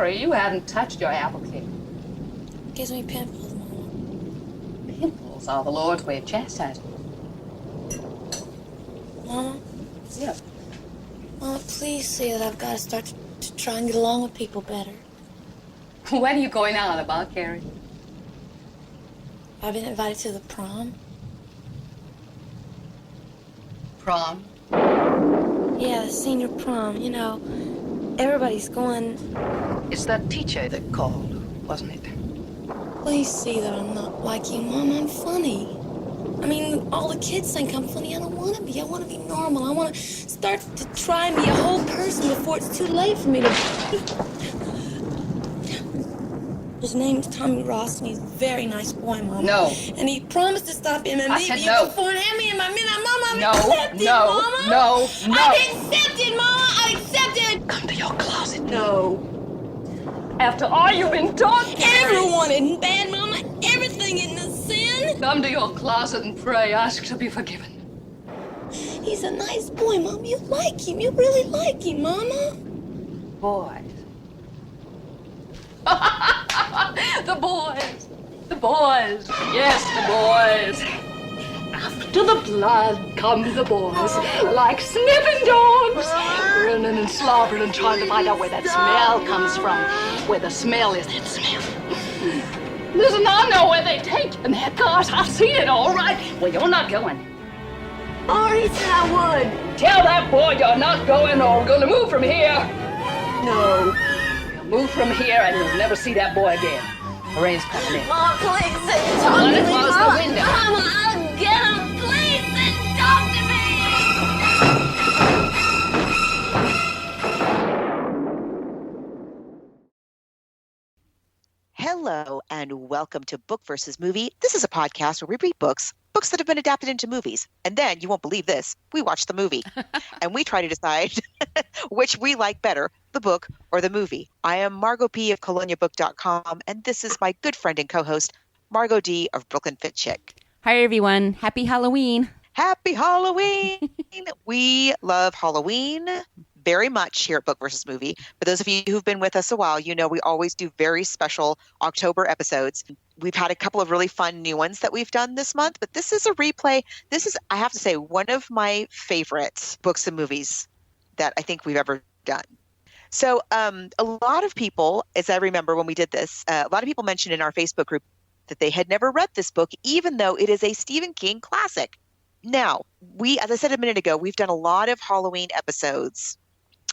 Carrie, you haven't touched your apple cake. Gives me pimples, Mama. Pimples are the Lord's way of chastising. Mama? Yeah. Mama, please say that I've got to start to try and get along with people better. What are you going on about, Carrie? I've been invited to the prom. Prom? Yeah, the senior prom. You know, everybody's going. It's that teacher that called, wasn't it? Please see that I'm not like you, Mom. I'm funny. I mean, all the kids think I'm funny. I don't want to be. I want to be normal. I want to start to try and be a whole person before it's too late for me to be. His name's Tommy Ross, and he's a very nice boy, Mom. No. And he promised to stop in and meet me before and hand me in my midnight. Mama, I'm accepted, Mama. No. I'm accepted, Mama. I'm accepted. Come to your closet. No. After all you've been taught, Everyone isn't bad, Mama. Everything isn't a sin. Come to your closet and pray. Ask to be forgiven. He's a nice boy, Mom. You like him. You really like him, Mama. Boys. The boys. The boys. Yes, the boys. After the blood come the boys, like sniffing dogs, grinning and slobbering and trying to find out where that smell comes from. Where the smell is, that smell. Listen, I know where they take in their cars. I've seen it all right. Well, you're not going. Oh, he said I would. Tell that boy you're not going or we're going to move from here. No. We'll move from here and you'll never see that boy again. The rain's coming in. Mom, please sit and talk to me. Close the window. Mama, I'll get him. Please sit and talk to me. Hello and welcome to Book versus Movie. This is a podcast where we read books that have been adapted into movies. And then, you won't believe this, we watch the movie. And we try to decide which we like better, the book or the movie. I am Margot P. of ColoniaBook.com, and this is my good friend and co-host, Margot D. of Brooklyn Fit Chick. Hi, everyone. Happy Halloween. Happy Halloween! We love Halloween very much here at Book versus Movie. For those of you who've been with us a while, you know we always do very special October episodes. We've had a couple of really fun new ones that we've done this month, but this is a replay. This is, I have to say, one of my favorite books and movies that I think we've ever done. So a lot of people, as I remember when we did this, a lot of people mentioned in our Facebook group that they had never read this book, even though it is a Stephen King classic. Now, as I said a minute ago, we've done a lot of Halloween episodes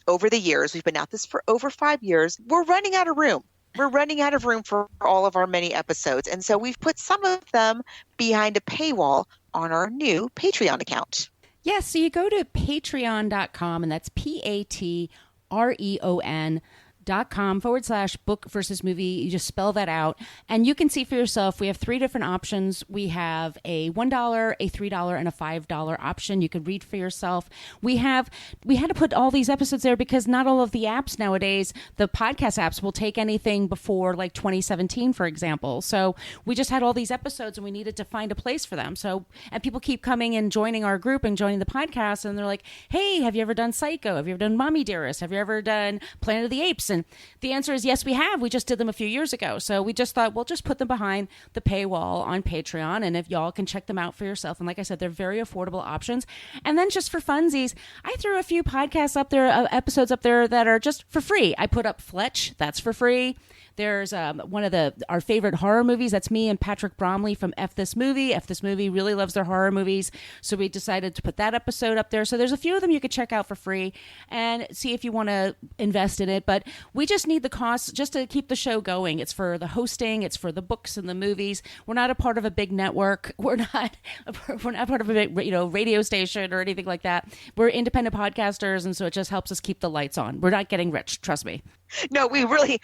over the years. We've been at this for over 5 years. We're running out of room. We're running out of room for all of our many episodes. And so we've put some of them behind a paywall on our new Patreon account. Yes, so you go to patreon.com, and that's patreon.com/book versus movie. You just spell that out, and you can see for yourself. We have 3 different options. We have a $1, a $3, and a $5 option. You can read for yourself. We had to put all these episodes there because not all of the apps nowadays, the podcast apps, will take anything before like 2017, for example. So we just had all these episodes, and we needed to find a place for them. So, and people keep coming and joining our group and joining the podcast, and they're like, "Hey, have you ever done Psycho? Have you ever done Mommy Dearest? Have you ever done Planet of the Apes?" And the answer is yes, we have. We just did them a few years ago. So we just thought we'll just put them behind the paywall on Patreon. And if y'all can check them out for yourself. And like I said, they're very affordable options. And then just for funsies, I threw a few podcasts up there, episodes up there that are just for free. I put up Fletch. That's for free. There's one of our favorite horror movies. That's me and Patrick Bromley from F This Movie. F This Movie really loves their horror movies. So we decided to put that episode up there. So there's a few of them you could check out for free and see if you want to invest in it. But we just need the costs just to keep the show going. It's for the hosting. It's for the books and the movies. We're not a part of a big network. We're not part of a big, radio station or anything like that. We're independent podcasters. And so it just helps us keep the lights on. We're not getting rich. Trust me. No, we really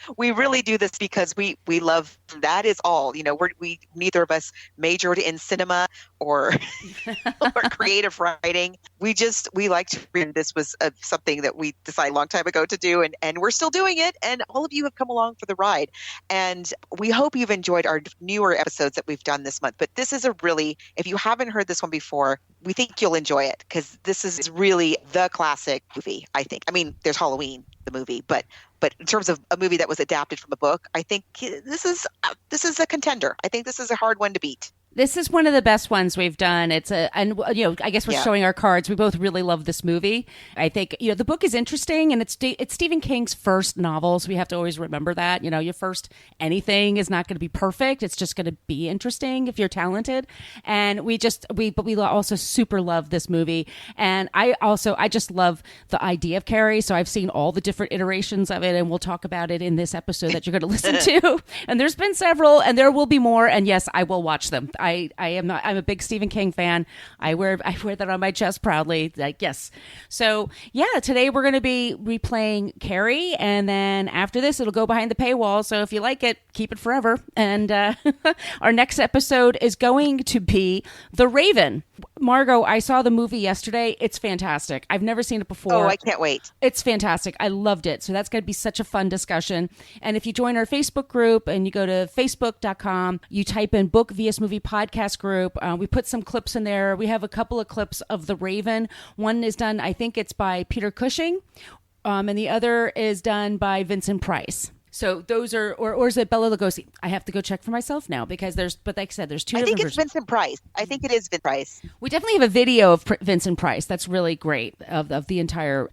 do this because we love, that is all, we neither of us majored in cinema or or creative writing. We like to read. This was something that we decided a long time ago to do, and we're still doing it, and all of you have come along for the ride, and we hope you've enjoyed our newer episodes that we've done this month. But this is if you haven't heard this one before, we think you'll enjoy it because this is really the classic movie, I think. I mean, there's Halloween, the movie, but But in terms of a movie that was adapted from a book, I think this is a contender. I think this is a hard one to beat. This is one of the best ones we've done. I guess we're showing our cards. We both really love this movie. I think, the book is interesting, and it's Stephen King's first novel, so we have to always remember that. Your first anything is not going to be perfect. It's just going to be interesting if you're talented. And we also super love this movie. And I just love the idea of Carrie. So I've seen all the different iterations of it, and we'll talk about it in this episode that you're going to listen to. And there's been several, and there will be more. And yes, I will watch them. I'm a big Stephen King fan. I wear that on my chest proudly. Yes. So today we're going to be replaying Carrie, and then after this it'll go behind the paywall. So if you like it, keep it forever. And our next episode is going to be The Raven. Margot, I saw the movie yesterday. It's fantastic. I've never seen it before. Oh, I can't wait. It's fantastic. I loved it. So that's going to be such a fun discussion. And if you join our Facebook group and you go to facebook.com, you type in Book vs. Movie Podcast group. We put some clips in there. We have a couple of clips of The Raven. One is done, I think it's by Peter Cushing, and the other is done by Vincent Price. So those are, or is it Bela Lugosi? I have to go check for myself now because but like I said, there's two different versions. I think it's Vincent Price. I think it is Vincent Price. We definitely have a video of Vincent Price. That's really great of the entire,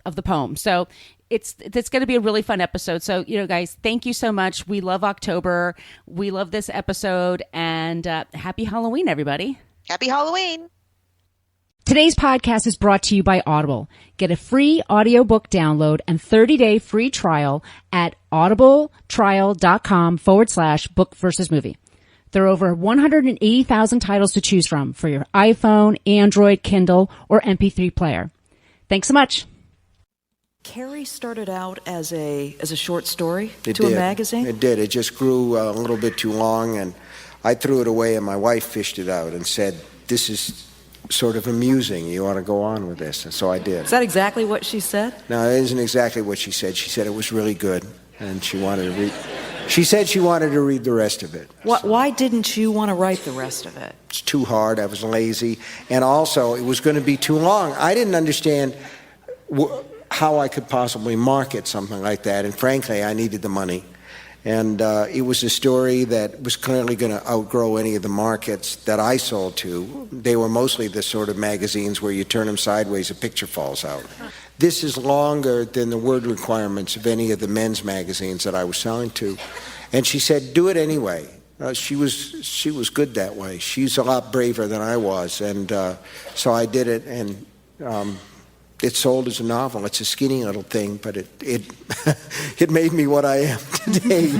of the poem. So it's going to be a really fun episode. So, guys, thank you so much. We love October. We love this episode, and happy Halloween, everybody. Happy Halloween. Today's podcast is brought to you by Audible. Get a free audiobook download and 30-day free trial at audibletrial.com/book versus movie. There are over 180,000 titles to choose from for your iPhone, Android, Kindle, or MP3 player. Thanks so much. Carrie started out as a short story a magazine? It did. It just grew a little bit too long, and I threw it away, and my wife fished it out and said, this is sort of amusing. You ought to go on with this. And so I did. Is that exactly what she said? No, it isn't exactly what she said. She said it was really good, and she wanted to read. She said she wanted to read the rest of it. Why didn't you want to write the rest of it? It's too hard. I was lazy. And also, it was going to be too long. I didn't understand how I could possibly market something like that. And frankly, I needed the money. And it was a story that was clearly going to outgrow any of the markets that I sold to. They were mostly the sort of magazines where you turn them sideways, a picture falls out. This is longer than the word requirements of any of the men's magazines that I was selling to. And she said, do it anyway. She was good that way. She's a lot braver than I was. And so I did it, and it sold as a novel. It's a skinny little thing, but it it made me what I am today.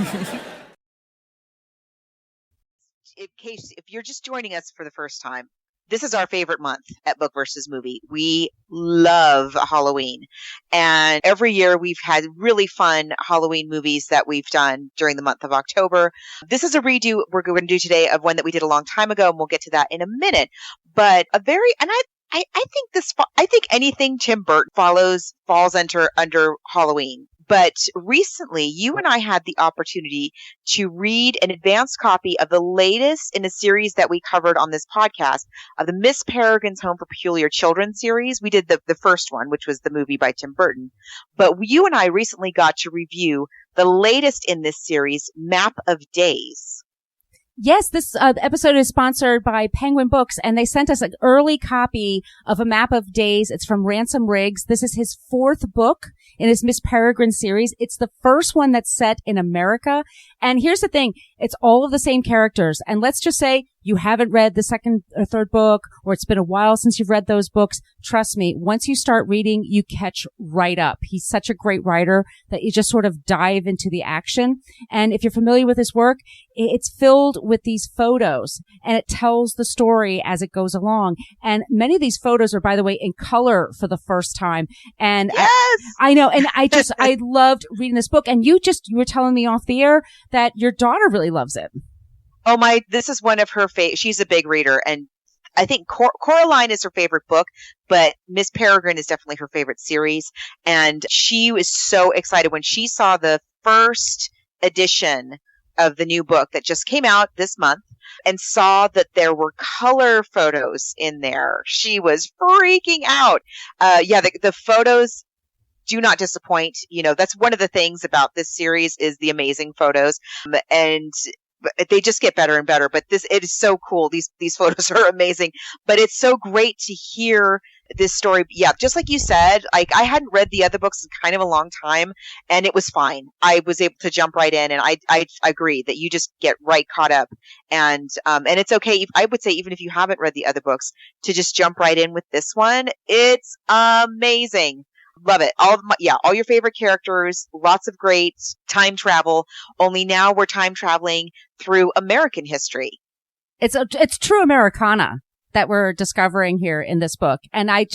In case if you're just joining us for the first time, this is our favorite month at Book versus Movie. We love Halloween. And every year we've had really fun Halloween movies that we've done during the month of October. This is a redo we're going to do today of one that we did a long time ago, and we'll get to that in a minute. But I think anything Tim Burton falls under Halloween. But recently, you and I had the opportunity to read an advanced copy of the latest in a series that we covered on this podcast of the Miss Peregrine's Home for Peculiar Children series. We did the first one, which was the movie by Tim Burton. But you and I recently got to review the latest in this series, Map of Days. Yes, this episode is sponsored by Penguin Books, and they sent us an early copy of A Map of Days. It's from Ransom Riggs. This is his fourth book in his Miss Peregrine series. It's the first one that's set in America. And here's the thing. It's all of the same characters. And let's just say you haven't read the second or third book, or it's been a while since you've read those books. Trust me, once you start reading, you catch right up. He's such a great writer that you just sort of dive into the action. And if you're familiar with his work, it's filled with these photos, and it tells the story as it goes along. And many of these photos are, by the way, in color for the first time. And yes! I know. And I loved reading this book. And you were telling me off the air that your daughter really loves it. Oh this is one of her she's a big reader, and I think Coraline is her favorite book, but Miss Peregrine is definitely her favorite series. And she was so excited when she saw the first edition of the new book that just came out this month and saw that there were color photos in there. She was freaking out. The photos do not disappoint. That's one of the things about this series is the amazing photos, and they just get better and better. But it is so cool. These photos are amazing, but it's so great to hear this story. Yeah, just like you said, like I hadn't read the other books in kind of a long time, and it was fine. I was able to jump right in, and I agree that you just get right caught up, and it's okay. I would say even if you haven't read the other books, to just jump right in with this one. It's amazing. Love it. All your favorite characters, lots of great time travel. Only now we're time traveling through American history. It's true Americana that we're discovering here in this book. And I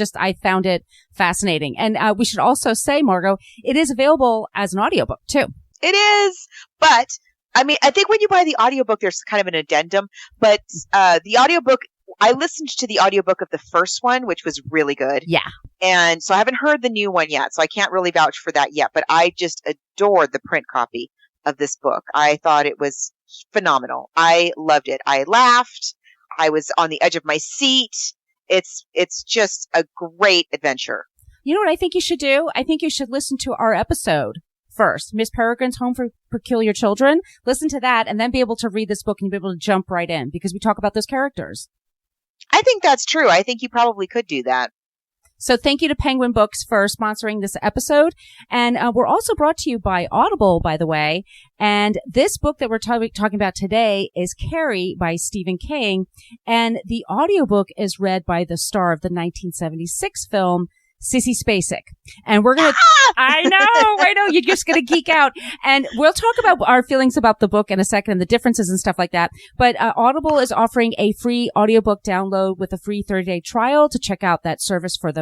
found it fascinating. And we should also say, Margot, it is available as an audiobook too. It is. But I mean, I think when you buy the audiobook, there's kind of an addendum, but the audiobook, I listened to the audiobook of the first one, which was really good. Yeah. And so I haven't heard the new one yet, so I can't really vouch for that yet, but I just adored the print copy of this book. I thought it was phenomenal. I loved it. I laughed. I was on the edge of my seat. It's just a great adventure. You know what I think you should do? I think you should listen to our episode first, Miss Peregrine's Home for Peculiar Children. Listen to that and then be able to read this book and be able to jump right in because we talk about those characters. I think that's true. I think you probably could do that. So thank you to Penguin Books for sponsoring this episode. And we're also brought to you by Audible, by the way. And this book that we're talking about today is Carrie by Stephen King. And the audiobook is read by the star of the 1976 film, Sissy Spacek. And we're going to, I know, you're just going to geek out. And we'll talk about our feelings about the book in a second and the differences and stuff like that. But Audible is offering a free audiobook download with a free 30-day trial to check out that service for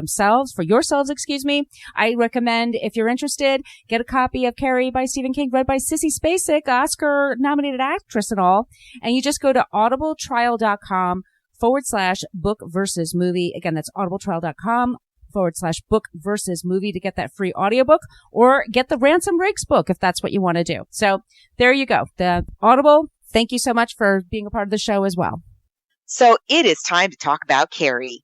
yourselves, excuse me. I recommend, if you're interested, get a copy of Carrie by Stephen King, read by Sissy Spacek, Oscar-nominated actress and all. And you just go to audibletrial.com/book versus movie. Again, that's audibletrial.com/book versus movie to get that free audiobook, or get the Ransom Riggs book if that's what you want to do. So there you go. The Audible, thank you so much for being a part of the show as well. So it is time to talk about Carrie.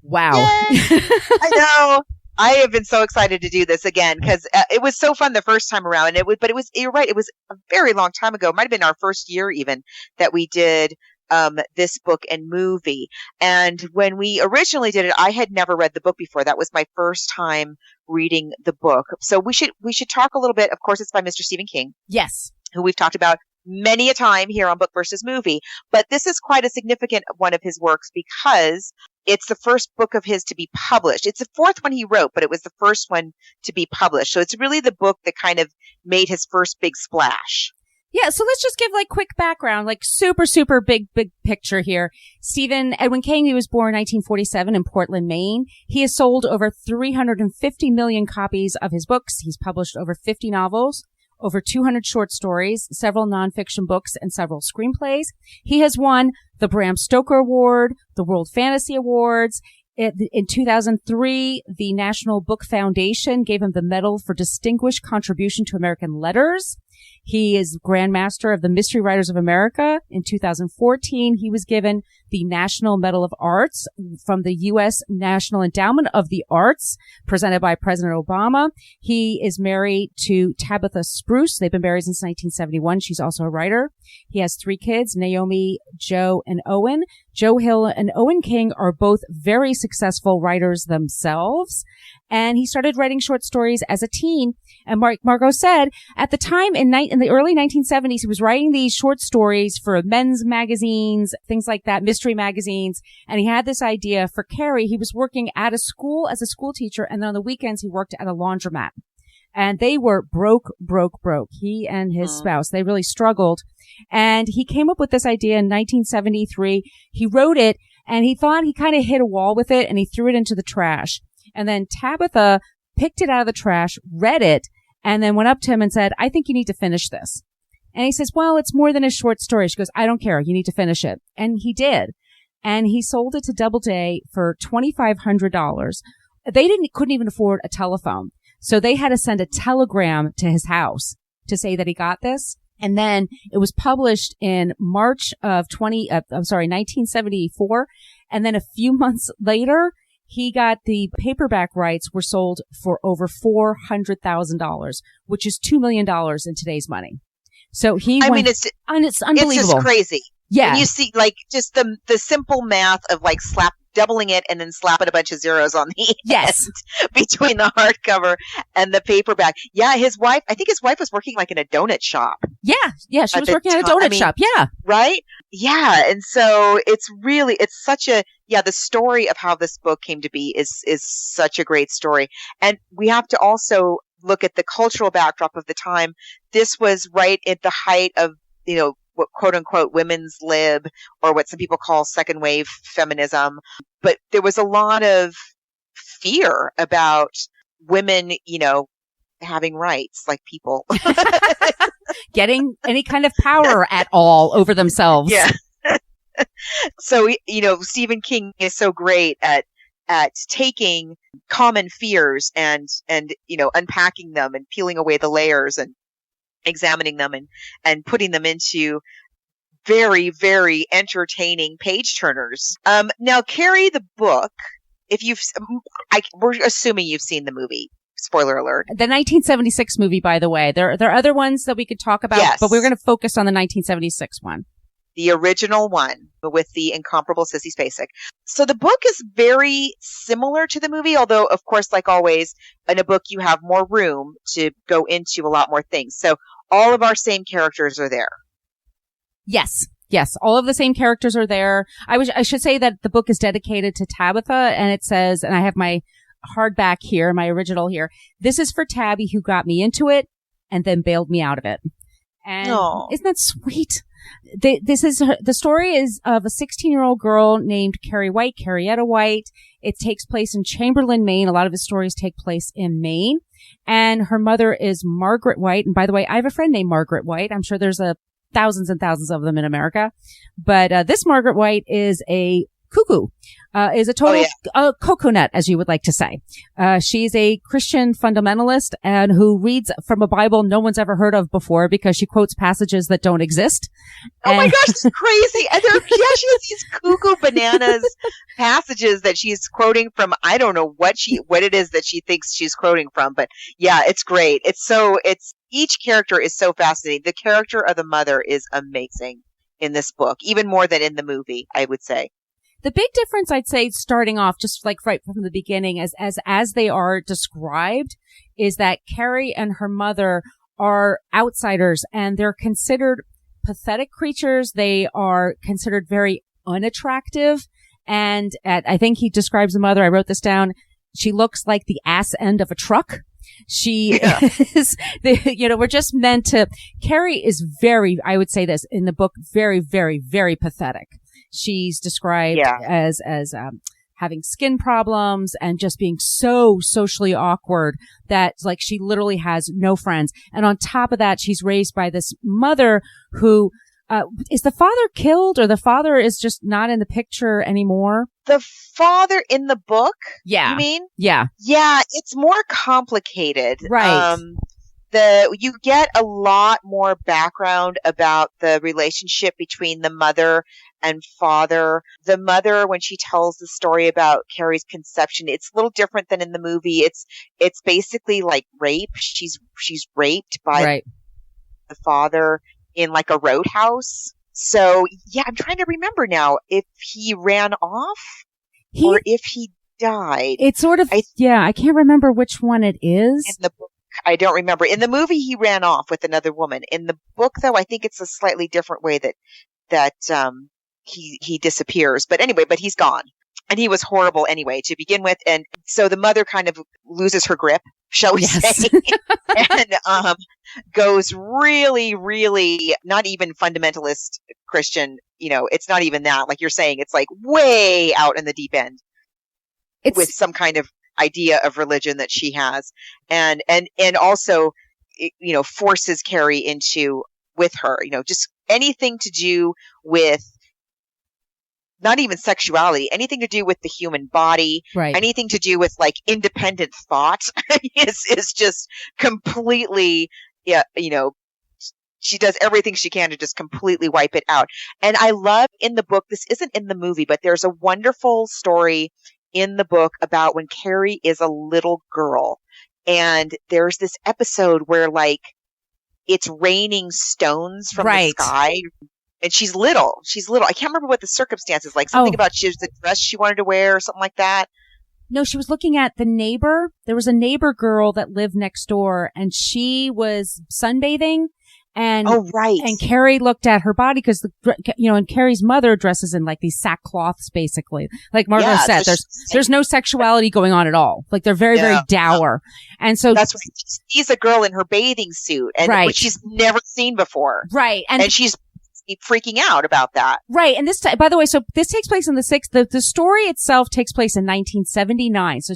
Wow. I know. I have been so excited to do this again because it was so fun the first time around. You're right. It was a very long time ago. It might have been our first year even that we did this book and movie. And when we originally did it, I had never read the book before. That was my first time reading the book. So we should talk a little bit. Of course, it's by Mr. Stephen King. Yes. Who we've talked about many a time here on Book versus Movie. But this is quite a significant one of his works because it's the first book of his to be published. It's the fourth one he wrote, but it was the first one to be published. So it's really the book that kind of made his first big splash. Yeah, so let's just give quick background, super, super big picture here. Stephen Edwin King, he was born in 1947 in Portland, Maine. He has sold over 350 million copies of his books. He's published over 50 novels, over 200 short stories, several nonfiction books, and several screenplays. He has won the Bram Stoker Award, the World Fantasy Awards. In 2003, the National Book Foundation gave him the Medal for Distinguished Contribution to American Letters. He is Grand Master of the Mystery Writers of America. In 2014, he was given the National Medal of Arts from the U.S. National Endowment of the Arts, presented by President Obama. He is married to Tabitha Spruce. They've been married since 1971. She's also a writer. He has 3 kids, Naomi, Joe, and Owen. Joe Hill and Owen King are both very successful writers themselves. And he started writing short stories as a teen. And Margot said, at the time in the early 1970s, he was writing these short stories for men's magazines, things like that, mystery magazines. And he had this idea for Carrie. He was working at a school as a school teacher. And then on the weekends, he worked at a laundromat. And they were broke. He and his spouse, they really struggled. And he came up with this idea in 1973. He wrote it and he thought he kind of hit a wall with it and he threw it into the trash. And then Tabitha picked it out of the trash, read it, and then went up to him and said, I think you need to finish this. And he says, well, it's more than a short story. She goes, I don't care. You need to finish it. And he did. And he sold it to Doubleday for $2,500. They couldn't even afford a telephone. So they had to send a telegram to his house to say that he got this. And then it was published in March of 1974. And then a few months later, He got the paperback rights were sold for over $400,000, which is $2 million in today's money. So it's unbelievable. It's just crazy. Yeah. And you see like just the simple math of like doubling it and then slapping a bunch of zeros on the yes end between the hardcover and the paperback. Yeah, I think his wife was working like in a donut shop. Yeah, she was working at a donut shop. Yeah. Right? Yeah, and so it's such a the story of how this book came to be is such a great story. And we have to also look at the cultural backdrop of the time. This was right at the height of, what quote unquote women's lib, or what some people call second wave feminism. But there was a lot of fear about women, having rights like people. Getting any kind of power at all over themselves. Yeah. So, Stephen King is so great at taking common fears and unpacking them and peeling away the layers and examining them and putting them into very, very entertaining page turners. Now, Carrie, the book, we're assuming you've seen the movie. Spoiler alert. The 1976 movie, by the way. There are other ones that we could talk about, yes, but we're going to focus on the 1976 one. The original one with the incomparable Sissy Spacek. So the book is very similar to the movie, although, of course, like always, in a book, you have more room to go into a lot more things. So all of our same characters are there. Yes. All of the same characters are there. I should say that the book is dedicated to Tabitha, and it says, and I have my hardback here, my original here. This is for Tabby, who got me into it and then bailed me out of it. And isn't that sweet? The story is of a 16-year-old girl named Carrie White, Carrietta White. It takes place in Chamberlain, Maine. A lot of his stories take place in Maine. And her mother is Margaret White. And by the way, I have a friend named Margaret White. I'm sure there's thousands and thousands of them in America. But this Margaret White is a cuckoo, is a total coconut, as you would like to say. She's a Christian fundamentalist and who reads from a Bible no one's ever heard of before because she quotes passages that don't exist. Oh my gosh, it's crazy. And she has these cuckoo bananas passages that she's quoting from. I don't know what it is that she thinks she's quoting from, but yeah, it's great. Each character is so fascinating. The character of the mother is amazing in this book, even more than in the movie, I would say. The big difference, I'd say, starting off just like right from the beginning, as they are described, is that Carrie and her mother are outsiders and they're considered pathetic creatures. They are considered very unattractive. And I think he describes the mother. I wrote this down. She looks like the ass end of a truck. She is, we're just meant to, Carrie is very, I would say this in the book, very, very, very pathetic. She's described as having skin problems and just being so socially awkward that like she literally has no friends. And on top of that, she's raised by this mother who, is the father killed or the father is just not in the picture anymore? The father in the book? Yeah. You mean? Yeah. Yeah, it's more complicated. Right. You get a lot more background about the relationship between the mother and father. The mother, when she tells the story about Carrie's conception, it's a little different than in the movie. It's basically like rape. She's raped by the father in like a roadhouse. So yeah, I'm trying to remember now if he ran off or if he died. It's sort of, I can't remember which one it is. In the book, I don't remember. In the movie, he ran off with another woman. In the book, though, I think it's a slightly different way that he disappears. But anyway, he's gone. And he was horrible anyway to begin with. And so the mother kind of loses her grip, shall we say, and goes really, really not even fundamentalist Christian. It's not even that. Like you're saying, it's like way out in the deep end with some kind of idea of religion that she has, and also, forces Carrie into with her, just anything to do with not even sexuality, anything to do with the human body, anything to do with like independent thought is just completely, she does everything she can to just completely wipe it out. And I love in the book, this isn't in the movie, but there's a wonderful story in the book about when Carrie is a little girl. And there's this episode where like it's raining stones from the sky. And she's little. I can't remember what the circumstances like. Something about she was the dress she wanted to wear or something like that. No, she was looking at the neighbor. There was a neighbor girl that lived next door, and she was sunbathing. And and Carrie looked at her body because and Carrie's mother dresses in like these sackcloths, basically. Like Margos said, there's no sexuality going on at all. Like they're very very dour. And so that's right. She sees a girl in her bathing suit, and which she's never seen before. Right, and she's freaking out about that. Right. And this, by the way, so this takes place in the story itself takes place in 1979. So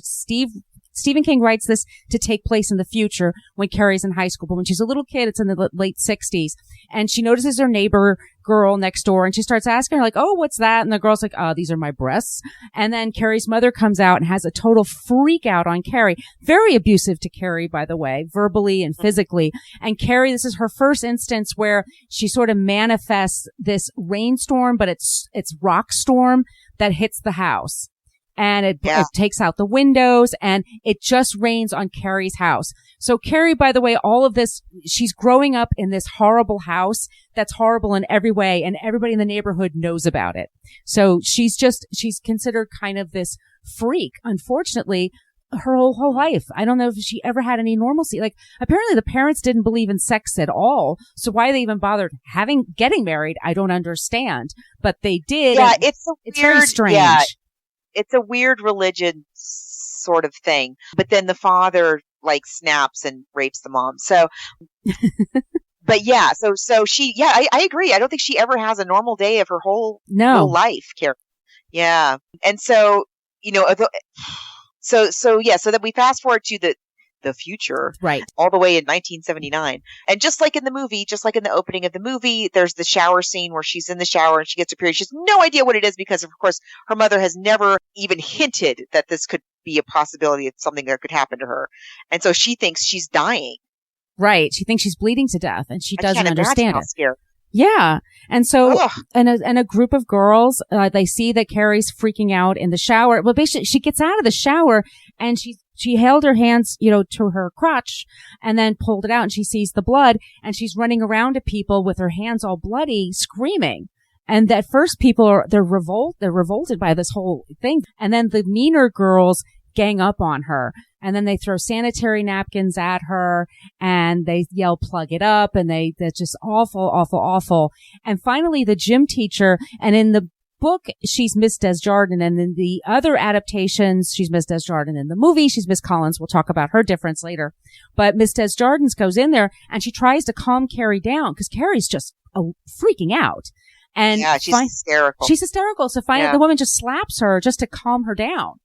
Stephen King writes this to take place in the future when Carrie's in high school. But when she's a little kid, it's in the late 60s. And she notices her neighbor girl next door and she starts asking her like, oh, what's that? And the girl's like, oh, these are my breasts. And then Carrie's mother comes out and has a total freak out on Carrie. Very abusive to Carrie, by the way, verbally and physically. And Carrie, this is her first instance where she sort of manifests this rainstorm, but it's rock storm that hits the house. And it takes out the windows and it just rains on Carrie's house. So Carrie, by the way, all of this, she's growing up in this horrible house that's horrible in every way and everybody in the neighborhood knows about it. So she's considered kind of this freak, unfortunately, her whole life. I don't know if she ever had any normalcy. Like apparently the parents didn't believe in sex at all. So why they even bothered getting married, I don't understand, but they did. Yeah, it's very strange. Yeah. It's a weird religion sort of thing. But then the father like snaps and rapes the mom. So, but yeah, so she, I agree. I don't think she ever has a normal day of her whole life, Carrie. Yeah. And so, so then we fast forward to the future, right? All the way in 1979. And just like in the movie, just like in the opening of the movie, there's the shower scene where she's in the shower and she gets her period. She has no idea what it is because, of course, her mother has never even hinted that this could be a possibility of something that could happen to her. And so she thinks she's dying. Right. She thinks she's bleeding to death and she doesn't understand it. Scary. Yeah. And so, and a group of girls, they see that Carrie's freaking out in the shower. Well, basically, she gets out of the shower and she held her hands, to her crotch and then pulled it out and she sees the blood and she's running around to people with her hands all bloody, screaming. And at first people they're revolted by this whole thing. And then the meaner girls gang up on her and then they throw sanitary napkins at her and they yell, plug it up. And they're just awful, awful, awful. And finally the gym teacher, and in the book, she's Miss Desjardins, and in the other adaptations, she's Miss Desjardins. In the movie, she's Miss Collins. We'll talk about her difference later. But Miss Desjardins goes in there and she tries to calm Carrie down because Carrie's just freaking out. And she's hysterical. She's hysterical. So finally, the woman just slaps her just to calm her down.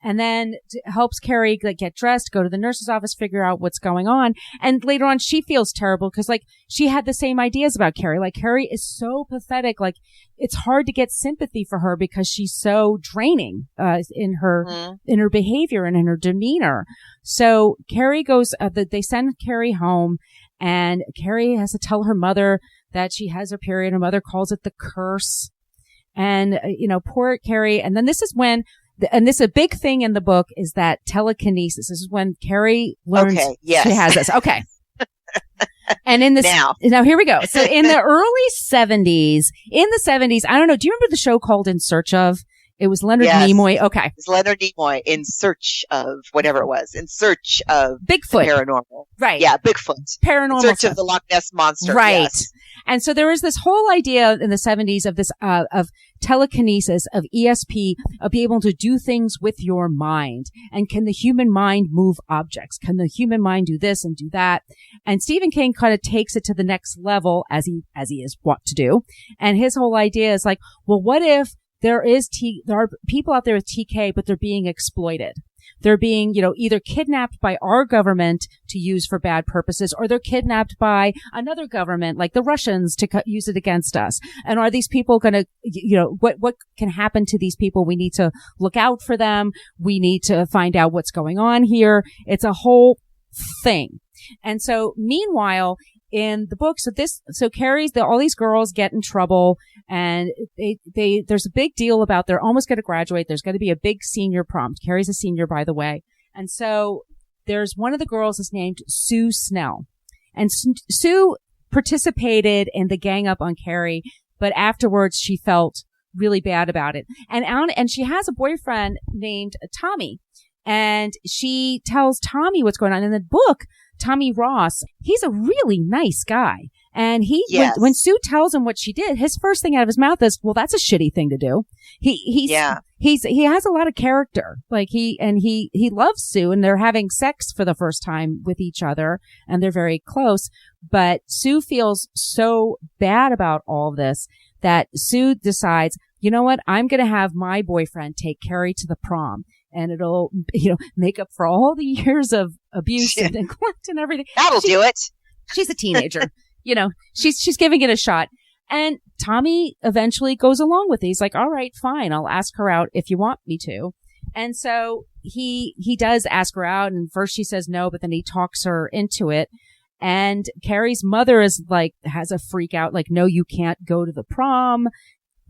And then helps Carrie get dressed, go to the nurse's office, figure out what's going on. And later on, she feels terrible because she had the same ideas about Carrie. Like Carrie is so pathetic. Like it's hard to get sympathy for her because she's so draining, in her behavior and in her demeanor. So Carrie goes, they send Carrie home and Carrie has to tell her mother that she has her period. Her mother calls it the curse. And, poor Carrie. And then this is when, and this is a big thing in the book is that telekinesis. This is when Carrie learns she has this. Okay. And in this, now here we go. So in the early 70s, I don't know. Do you remember the show called In Search of? It was Leonard Nimoy. Okay. It's Leonard Nimoy in search of whatever it was. In search of Bigfoot. Paranormal. Right. Yeah, Bigfoot. Paranormal. In search of the Loch Ness Monster. Right. Yes. And so there was this whole idea in the 70s of this, of telekinesis, of ESP, of being able to do things with your mind. And can the human mind move objects? Can the human mind do this and do that? And Stephen King kind of takes it to the next level as he is wont to do. And his whole idea is like, well, what if there are people out there with TK, but they're being exploited. They're being, either kidnapped by our government to use for bad purposes, or they're kidnapped by another government, like the Russians, to use it against us. And are these people going to, what can happen to these people? We need to look out for them. We need to find out what's going on here. It's a whole thing. And so meanwhile, in the book, so Carrie's, all these girls get in trouble, and there's a big deal about they're almost going to graduate. There's going to be a big senior prom. Carrie's a senior, by the way. And so there's one of the girls is named Sue Snell. And Sue participated in the gang up on Carrie, but afterwards she felt really bad about it. And she has a boyfriend named Tommy. And she tells Tommy what's going on. In the book, Tommy Ross, he's a really nice guy. And when Sue tells him what she did, his first thing out of his mouth is, well, that's a shitty thing to do. He has a lot of character. Like he loves Sue, and they're having sex for the first time with each other, and they're very close. But Sue feels so bad about all of this that Sue decides, you know what? I'm going to have my boyfriend take Carrie to the prom. And it'll, make up for all the years of abuse and neglect and everything. That'll do it. She's a teenager. She's giving it a shot. And Tommy eventually goes along with it. He's like, all right, fine. I'll ask her out if you want me to. And so he does ask her out. And first she says no, but then he talks her into it. And Carrie's mother is like, has a freak out. Like, no, you can't go to the prom.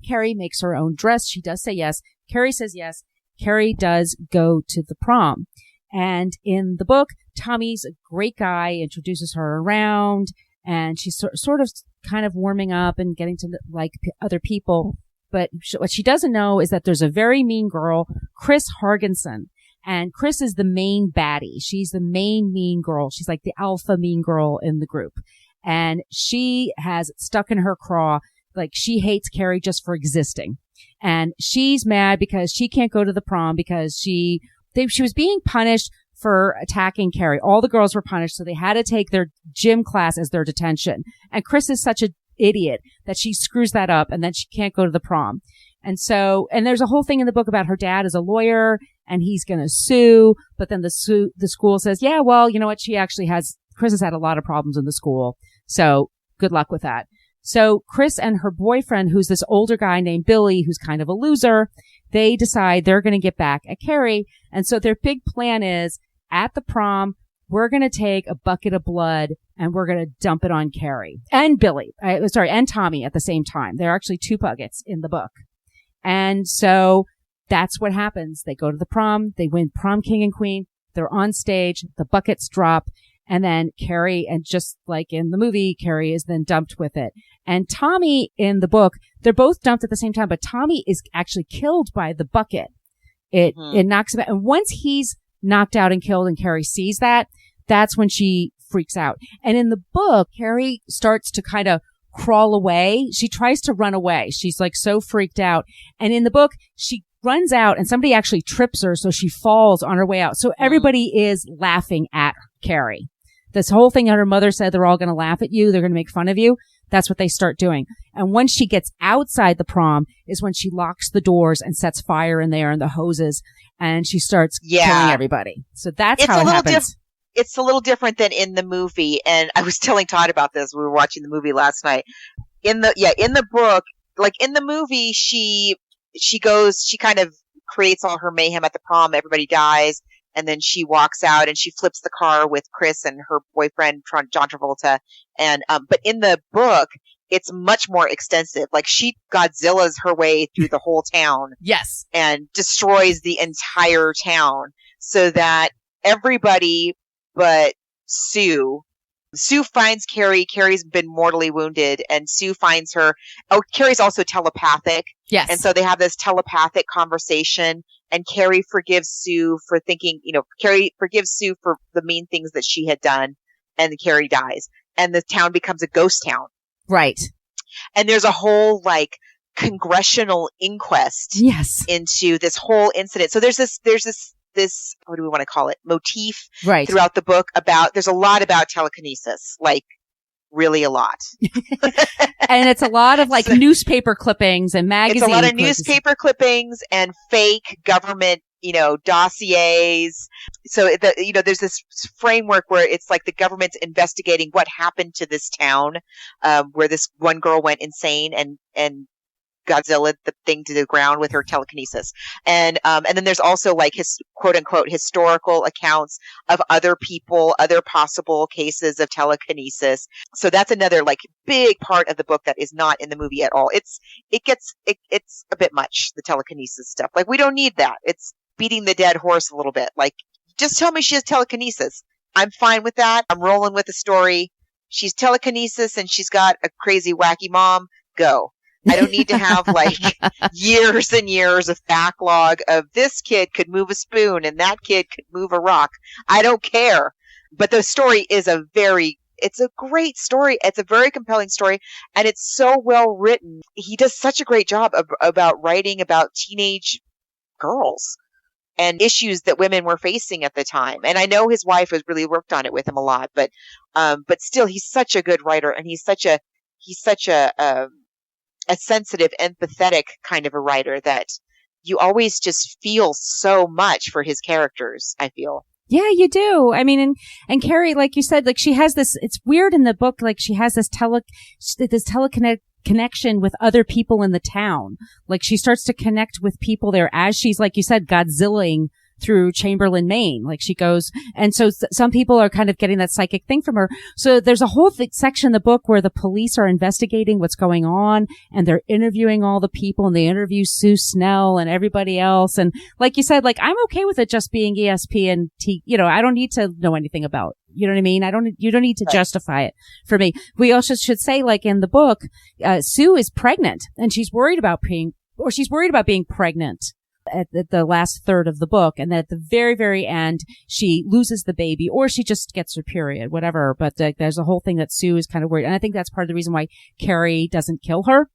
Carrie makes her own dress. She does say yes. Carrie says yes. Carrie does go to the prom. And in the book, Tommy's a great guy, introduces her around, and she's sort of kind of warming up and getting to like other people. But what she doesn't know is that there's a very mean girl, Chris Hargensen. And Chris is the main baddie. She's the main mean girl. She's like the alpha mean girl in the group. And she has stuck in her craw, like she hates Carrie just for existing. And she's mad because she can't go to the prom because she was being punished for attacking Carrie. All the girls were punished, so they had to take their gym class as their detention. And Chris is such an idiot that she screws that up, and then she can't go to the prom. And there's a whole thing in the book about her dad is a lawyer, and he's going to sue. But then the school says, yeah, well, you know what? Chris has had a lot of problems in the school, so good luck with that. So Chris and her boyfriend, who's this older guy named Billy, who's kind of a loser, they decide they're going to get back at Carrie. And so their big plan is, at the prom, we're going to take a bucket of blood and we're going to dump it on Carrie and Billy. And Tommy at the same time. There are actually 2 buckets in the book. And so that's what happens. They go to the prom. They win prom king and queen. They're on stage. The buckets drop. And then Carrie, and just like in the movie, Carrie is then dumped with it. And Tommy in the book, they're both dumped at the same time, but Tommy is actually killed by the bucket. It knocks him out. And once he's knocked out and killed and Carrie sees that, that's when she freaks out. And in the book, Carrie starts to kind of crawl away. She tries to run away. She's like so freaked out. And in the book, she runs out and somebody actually trips her, so she falls on her way out. So everybody is laughing at Carrie. This whole thing that her mother said, they're all going to laugh at you, they're going to make fun of you. That's what they start doing. And once she gets outside the prom is when she locks the doors and sets fire in there and the hoses, and she starts killing everybody. So that's how it happens. It's a little different than in the movie. And I was telling Todd about this. We were watching the movie last night. In the book, like in the movie, she kind of creates all her mayhem at the prom. Everybody dies. And then she walks out and she flips the car with Chris and her boyfriend, John Travolta. And, but in the book, it's much more extensive. Like she Godzilla's her way through the whole town. Yes. And destroys the entire town so that everybody but Sue finds Carrie. Carrie's been mortally wounded and Sue finds her. Oh, Carrie's also telepathic. Yes. And so they have this telepathic conversation. And Carrie forgives Sue for thinking, Carrie forgives Sue for the mean things that she had done. And Carrie dies. And the town becomes a ghost town. Right. And there's a whole, congressional inquest. Yes. Into this whole incident. So there's this, what do we want to call it? Motif. Right. Throughout the book there's a lot about telekinesis. Really a lot. And it's a lot of newspaper clippings and magazine It's a lot of clippings. newspaper clippings and fake government, dossiers. So, there's this framework where it's like the government's investigating what happened to this town, where this one girl went insane and Godzilla the thing to the ground with her telekinesis. And then there's also like his quote unquote historical accounts of other people, other possible cases of telekinesis. So that's another like big part of the book that is not in the movie at all. It's a bit much, the telekinesis stuff. Like, we don't need that. It's beating the dead horse a little bit. Like, just tell me she has telekinesis. I'm fine with that. I'm rolling with the story. She's telekinesis and she's got a crazy wacky mom. Go. I don't need to have like years and years of backlog of this kid could move a spoon and that kid could move a rock. I don't care. But the story is it's a great story. It's a very compelling story, and it's so well written. He does such a great job about writing about teenage girls and issues that women were facing at the time. And I know his wife has really worked on it with him a lot, but still, he's such a good writer, and he's such a sensitive, empathetic kind of a writer that you always just feel so much for his characters, I feel. Yeah, you do. I mean, and Carrie, like you said, like she has this, it's weird in the book, like she has this connection with other people in the town. Like she starts to connect with people there as she's, like you said, Godzillaing through Chamberlain, Maine. Like she goes, and so some people are kind of getting that psychic thing from her. So there's a whole section in the book where the police are investigating what's going on, and they're interviewing all the people, and they interview Sue Snell and everybody else. And like you said, like I'm okay with it just being ESP and I don't need to know anything about, you know what I mean? You don't need to justify it for me. We also should say, like in the book, Sue is pregnant, and she's worried about being pregnant at the last third of the book, and at the very, very end, she loses the baby, or she just gets her period, whatever. But there's a whole thing that Sue is kind of worried, and I think that's part of the reason why Carrie doesn't kill her.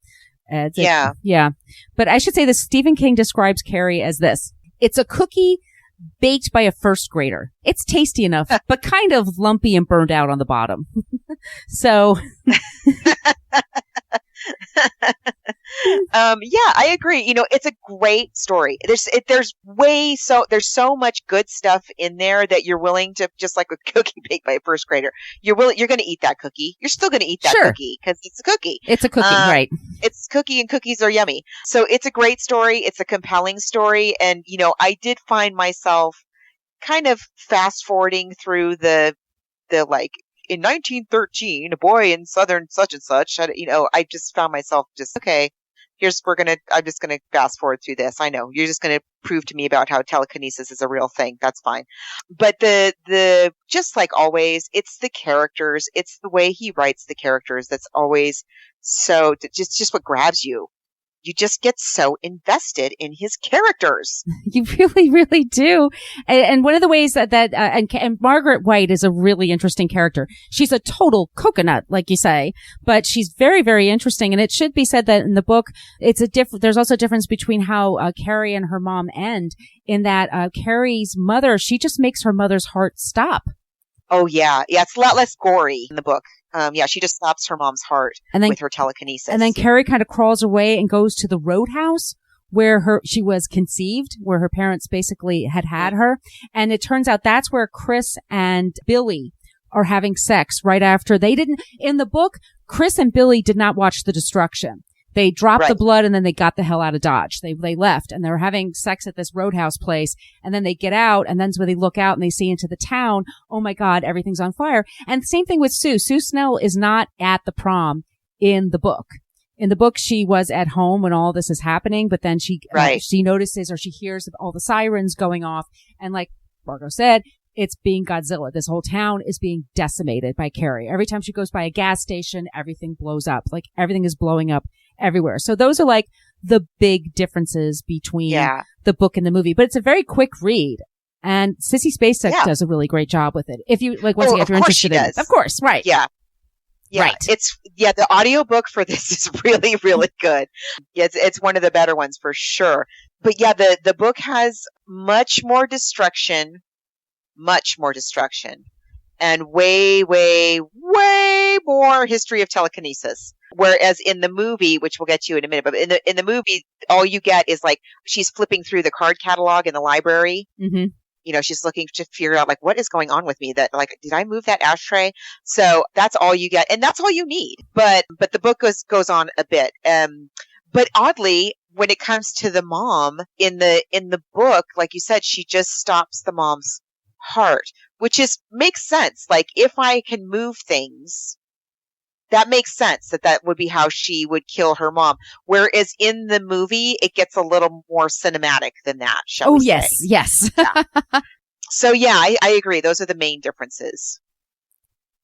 Yeah. But I should say this: Stephen King describes Carrie as this: it's a cookie baked by a first grader. It's tasty enough, but kind of lumpy and burned out on the bottom. So. Yeah, I agree. It's a great story. There's so much good stuff in there that you're willing to, just like a cookie baked by a first grader. You're going to eat that cookie. You're still going to eat that cookie because it's a cookie. It's a cookie, right? It's cookie, and cookies are yummy. So it's a great story. It's a compelling story. And, I did find myself kind of fast forwarding through the like, in 1913, a boy in southern such and such, I just found myself just, okay, I'm just going to fast forward through this. I know you're just going to prove to me about how telekinesis is a real thing. That's fine. But the just like always, it's the characters. It's the way he writes the characters. That's always so just what grabs you. You just get so invested in his characters. You really, really do. And one of the ways and Margaret White is a really interesting character. She's a total coconut, like you say, but she's very, very interesting. And it should be said that in the book, there's also a difference between how Carrie and her mom end, in that Carrie's mother, she just makes her mother's heart stop. Oh, yeah. Yeah, it's a lot less gory in the book. She just stops her mom's heart with her telekinesis. And then Carrie kind of crawls away and goes to the roadhouse where she was conceived, where her parents basically had her. And it turns out that's where Chris and Billy are having sex right after in the book, Chris and Billy did not watch the destruction. They dropped the blood and then they got the hell out of Dodge. They left, and they were having sex at this roadhouse place, and then they get out, and then when they look out and they see into the town, oh my God, everything's on fire. And the same thing with Sue. Sue Snell is not at the prom in the book. In the book, she was at home when all this is happening, but then she notices, or she hears all the sirens going off, and like Margos said, it's being Godzilla. This whole town is being decimated by Carrie. Every time she goes by a gas station, everything blows up. Like everything is blowing up everywhere. So those are like the big differences between the book and the movie. But it's a very quick read. And Sissy Spacek does a really great job with it. If you like, once again, if you're interested in it. Of course, right. Yeah. Right. The audiobook for this is really, really good. It's one of the better ones for sure. But yeah, the book has much more destruction, and way, way, way more history of telekinesis. Whereas in the movie, which we'll get to in a minute, but in the movie, all you get is like she's flipping through the card catalog in the library. Mm-hmm. She's looking to figure out like what is going on with me. That like, did I move that ashtray? So that's all you get, and that's all you need. But the book goes on a bit. But oddly, when it comes to the mom in the book, like you said, she just stops the mom's heart, which makes sense. Like, if I can move things, that makes sense that would be how she would kill her mom. Whereas in the movie, it gets a little more cinematic than that, shall we say. Yes. Yeah. So yeah, I agree. Those are the main differences.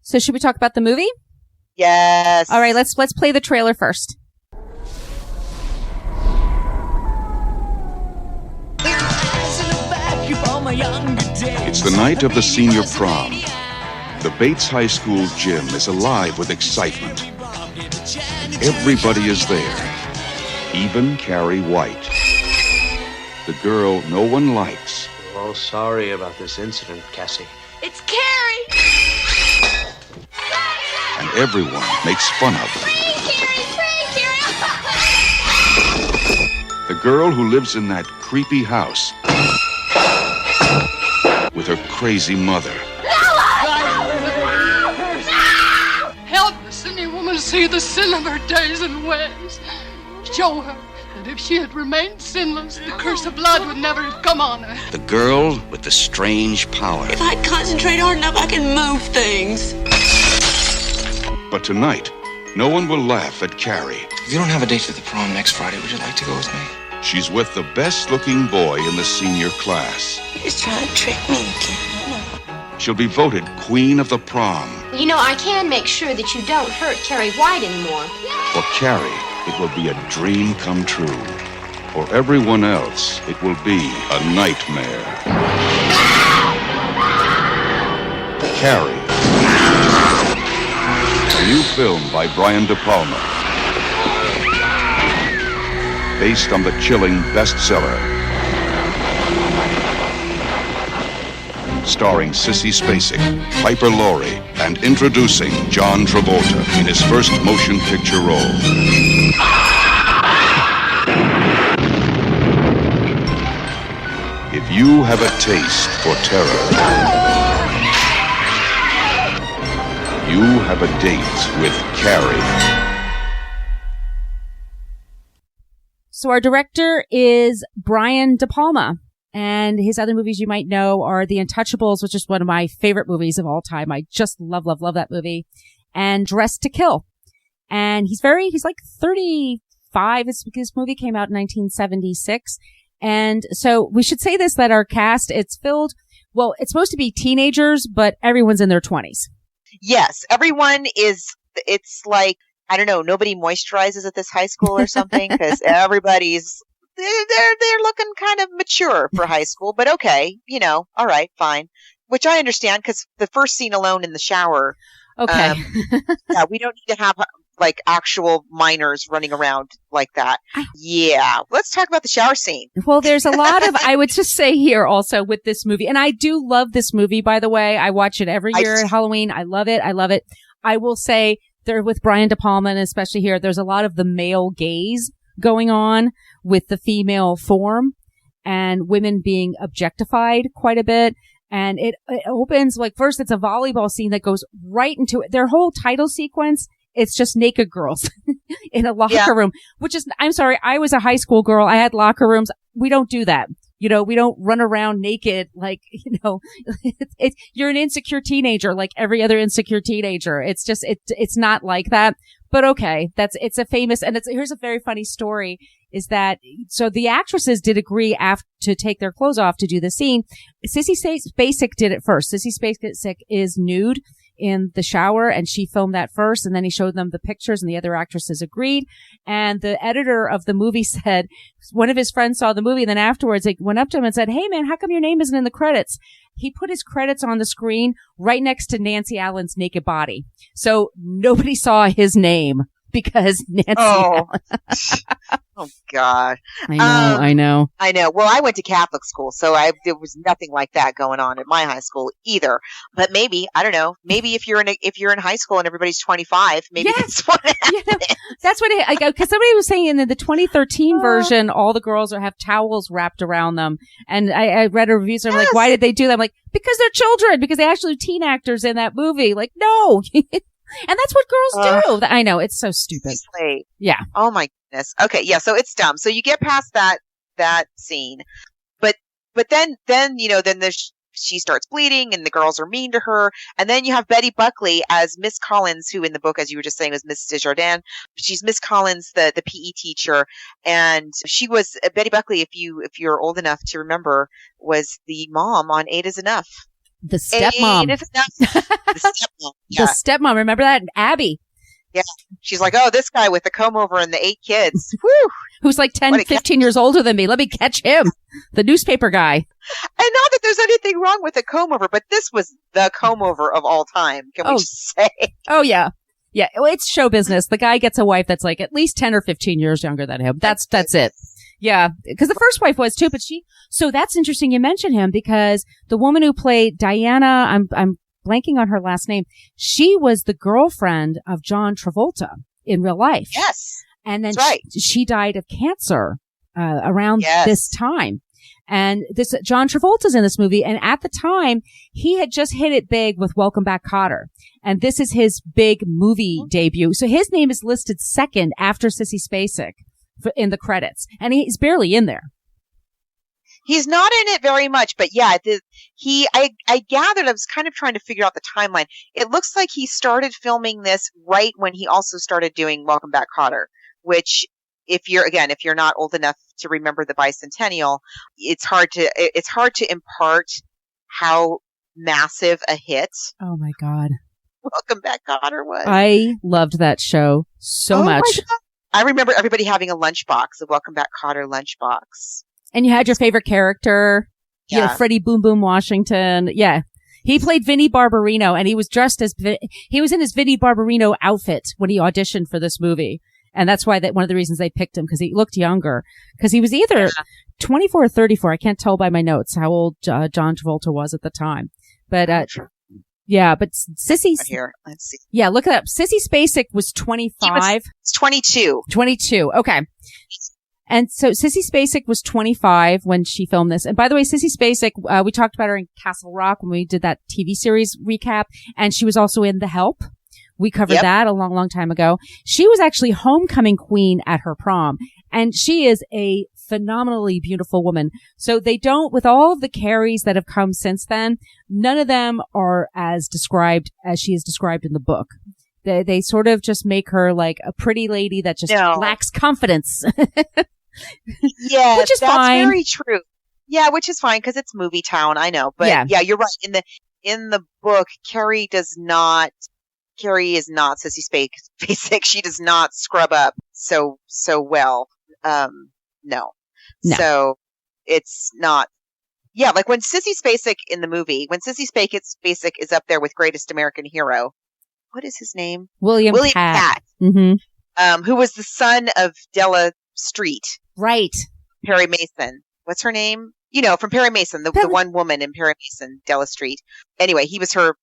So should we talk about the movie? Yes. All right, let's play the trailer first. It's the night of the senior prom. The Bates High School gym is alive with excitement. Everybody is there, even Carrie White. The girl no one likes. We're all sorry about this incident, Cassie. It's Carrie! And everyone makes fun of her. The girl who lives in that creepy house with her crazy mother. Help the sinning woman see the sin of her days and ways. Show her that if she had remained sinless, the curse of blood would never have come on her. The girl with the strange power. If I concentrate hard enough, I can move things. But tonight, no one will laugh at Carrie. If you don't have a date to the prom next Friday, would you like to go with me? She's with the best-looking boy in the senior class. He's trying to trick me again. She'll be voted queen of the prom. You know, I can make sure that you don't hurt Carrie White anymore. For Carrie, it will be a dream come true. For everyone else, it will be a nightmare. Carrie. A new film by Brian De Palma. Based on the chilling bestseller. Starring Sissy Spacek, Piper Laurie, and introducing John Travolta in his first motion picture role. If you have a taste for terror, you have a date with Carrie. So our director is Brian De Palma, and his other movies you might know are The Untouchables, which is one of my favorite movies of all time. I just love that movie, and Dressed to Kill. And he's like 35. His movie came out in 1976. And so we should say this, that our cast, it's supposed to be teenagers, but everyone's in their 20s. Yes, everyone is, it's like, I don't know, nobody moisturizes at this high school or something, because everybody's, they're looking kind of mature for high school, but okay, all right, fine. Which I understand, because the first scene alone in the shower. Okay. Yeah, we don't need to have like actual minors running around like that. Yeah. Let's talk about the shower scene. Well, there's a lot of, I would just say here also with this movie, and I do love this movie, by the way. I watch it every year at Halloween. I love it. I will say, there with Brian De Palma, and especially here, there's a lot of the male gaze going on with the female form and women being objectified quite a bit. And it opens, like, first it's a volleyball scene that goes right into it. Their whole title sequence, it's just naked girls in a locker room, which is, I'm sorry, I was a high school girl. I had locker rooms. We don't do that. We don't run around naked like, you're an insecure teenager like every other insecure teenager. It's just, it's not like that. But okay, it's a famous, and here's a very funny story, is that, so the actresses did agree to take their clothes off to do the scene. Sissy Spacek did it first. Sissy Spacek is nude in the shower, and she filmed that first, and then he showed them the pictures, and the other actresses agreed. And the editor of the movie said, one of his friends saw the movie, and then afterwards they went up to him and said, "Hey man, how come your name isn't in the credits?" He put his credits on the screen right next to Nancy Allen's naked body. So nobody saw his name because Nancy Allen. Oh God. I know. Well, I went to Catholic school, so there was nothing like that going on at my high school either. But maybe, I don't know, maybe if you're in high school and everybody's 25, maybe that's what happened. That's what because somebody was saying in the 2013 version, all the girls have towels wrapped around them. And I read a review, so I'm like, why did they do that? I'm like, because they're children, because they actually teen actors in that movie. Like, no. And that's what girls do. I know. It's so stupid. Seriously. Yeah. Oh my goodness. Okay, yeah, so it's dumb. So you get past that scene, but then she starts bleeding, and the girls are mean to her, and then you have Betty Buckley as Miss Collins, who in the book, as you were just saying, was Miss Desjardins. She's Miss Collins, the PE teacher, and she was Betty Buckley. If you're old enough to remember, was the mom on Eight Is Enough. The stepmom. Eight Is Enough. The stepmom. Yeah. The stepmom. Remember that? Abby. Yeah. She's like, oh, this guy with the comb over and the 8 kids. Whew. Who's like 10, 15 years older than me. Let me catch him. The newspaper guy. And not that there's anything wrong with a comb over, but this was the comb over of all time. Can we just say? Oh, yeah. Yeah. It's show business. The guy gets a wife that's like at least 10 or 15 years younger than him. That's it. Yeah. Because the first wife was too, but so that's interesting you mention him, because the woman who played Diana, I'm blanking on her last name. She was the girlfriend of John Travolta in real life. Yes. And then she died of cancer around this time. And this John Travolta's in this movie. And at the time, he had just hit it big with Welcome Back, Kotter. And this is his big movie debut. So his name is listed second after Sissy Spacek in the credits. And he's barely in there. He's not in it very much, but yeah, I gathered, I was kind of trying to figure out the timeline. It looks like he started filming this right when he also started doing Welcome Back, Kotter, which if you're not old enough to remember the bicentennial, it's hard to impart how massive a hit. Oh my God. Welcome Back, Kotter was. I loved that show so much. I remember everybody having a lunchbox, a Welcome Back, Kotter lunchbox. And you had your favorite character. Yeah. You had Freddie Boom Boom Washington. Yeah. He played Vinnie Barbarino, and he was dressed as, he was in his Vinnie Barbarino outfit when he auditioned for this movie. And that's why one of the reasons they picked him, because he looked younger. Because he was either 24 or 34. I can't tell by my notes how old John Travolta was at the time. But, yeah, but Sissy. Here, let's see. Yeah, look it up. Sissy Spacek was 25. It's 22. 22. Okay. And so Sissy Spacek was 25 when she filmed this. And by the way, Sissy Spacek, we talked about her in Castle Rock when we did that TV series recap. And she was also in The Help. We covered that a long, long time ago. She was actually homecoming queen at her prom. And she is a phenomenally beautiful woman. So they don't, with all of the Carries that have come since then, none of them are as described as she is described in the book. They sort of just make her like a pretty lady that just lacks confidence. Yeah, which is that's fine. Very true. Yeah, which is fine because it's movie town. I know, but yeah, you're right. In the book, Carrie is not Sissy Spacek. She does not scrub up so well. No. So it's not. Yeah, like when Sissy Spacek in the movie, when Sissy Spacek is up there with Greatest American Hero. What is his name? William Catt. Mm-hmm. Who was the son of Della Street. Right. Perry Mason. What's her name? You know, from Perry Mason, the one woman in Perry Mason, Della Street. Anyway, he was her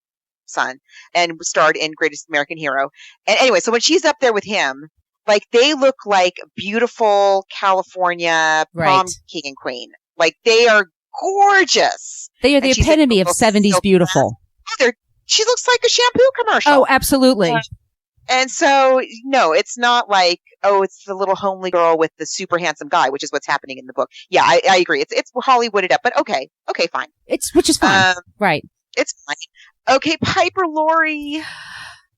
son and starred in Greatest American Hero. And anyway, so when she's up there with him, like they look like beautiful California prom king and queen. Like they are gorgeous. They are the epitome of 70s beautiful. She looks like a shampoo commercial. Oh, absolutely. And so, no, it's not like, oh, it's the little homely girl with the super handsome guy, which is what's happening in the book. Yeah, I agree. It's Hollywooded up, but okay, fine. Which is fine, right? It's fine. Okay, Piper Laurie.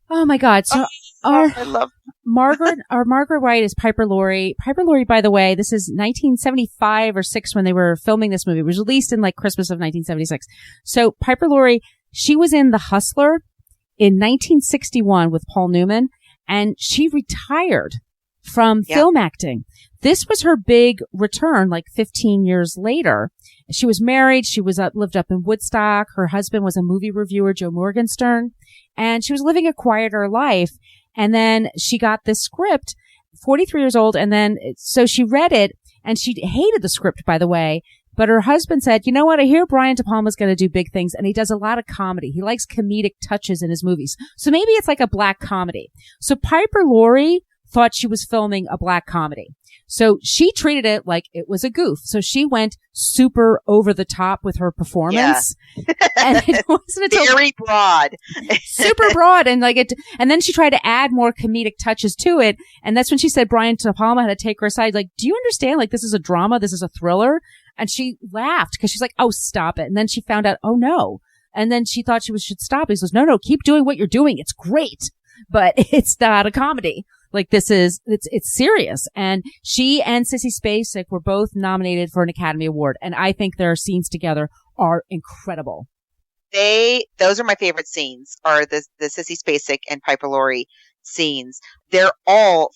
Oh my God! So I love Margaret White is Piper Laurie. Piper Laurie, by the way, this is 1975 or 6 when they were filming this movie. It was released in like Christmas of 1976. So Piper Laurie, she was in The Hustler in 1961 with Paul Newman, and she retired from film acting. This was her big return, like 15 years later. She was married. She was lived up in Woodstock. Her husband was a movie reviewer, Joe Morgenstern, and she was living a quieter life. And then she got this script, 43 years old, and then so she read it, and she hated the script, by the way. But her husband said, you know what? I hear Brian De Palma's going to do big things, and he does a lot of comedy. He likes comedic touches in his movies. So maybe it's like a black comedy. So Piper Laurie thought she was filming a black comedy. So she treated it like it was a goof. So she went super over the top with her performance. Yeah. And it wasn't until very broad. Super broad. And and then she tried to add more comedic touches to it. And that's when she said Brian De Palma had to take her aside. Like, do you understand? Like, this is a drama. This is a thriller. And she laughed because she's like, oh, stop it. And then she found out, oh no. And then she thought should stop. He says, no, keep doing what you're doing. It's great, but it's not a comedy. Like it's serious. And she and Sissy Spacek were both nominated for an Academy Award. And I think their scenes together are incredible. Those are my favorite scenes, are the Sissy Spacek and Piper Laurie scenes. They're all,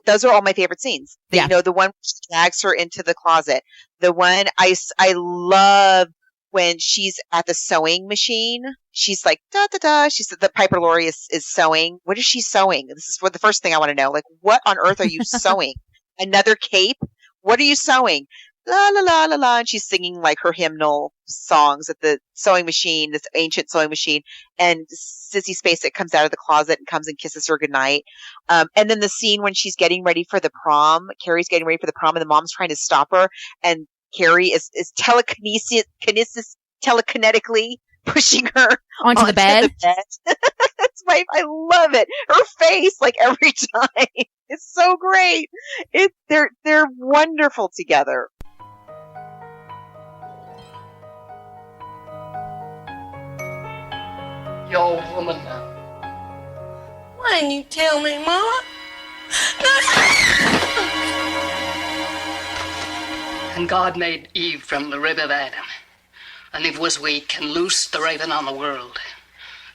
those are all my favorite scenes. You know, the one she drags her into the closet. The one I love when she's at the sewing machine. She's like, da, da, da. She said the Piper Laurie is sewing. What is she sewing? This is the first thing I want to know. Like, what on earth are you sewing? Another cape? What are you sewing? La, la, la, la, la. And she's singing like her hymnal songs at the sewing machine, this ancient sewing machine. And Sissy Spacek comes out of the closet and comes and kisses her goodnight. And then the scene when she's getting ready for the prom, Carrie's getting ready for the prom and the mom's trying to stop her. And Carrie is telekinetically pushing her onto the bed. That's I love it. Her face, like every time, it's so great. They're wonderful together. You're a woman now. Why didn't you tell me, Mama? And God made Eve from the rib of Adam. And Eve was weak and loosed the raven on the world.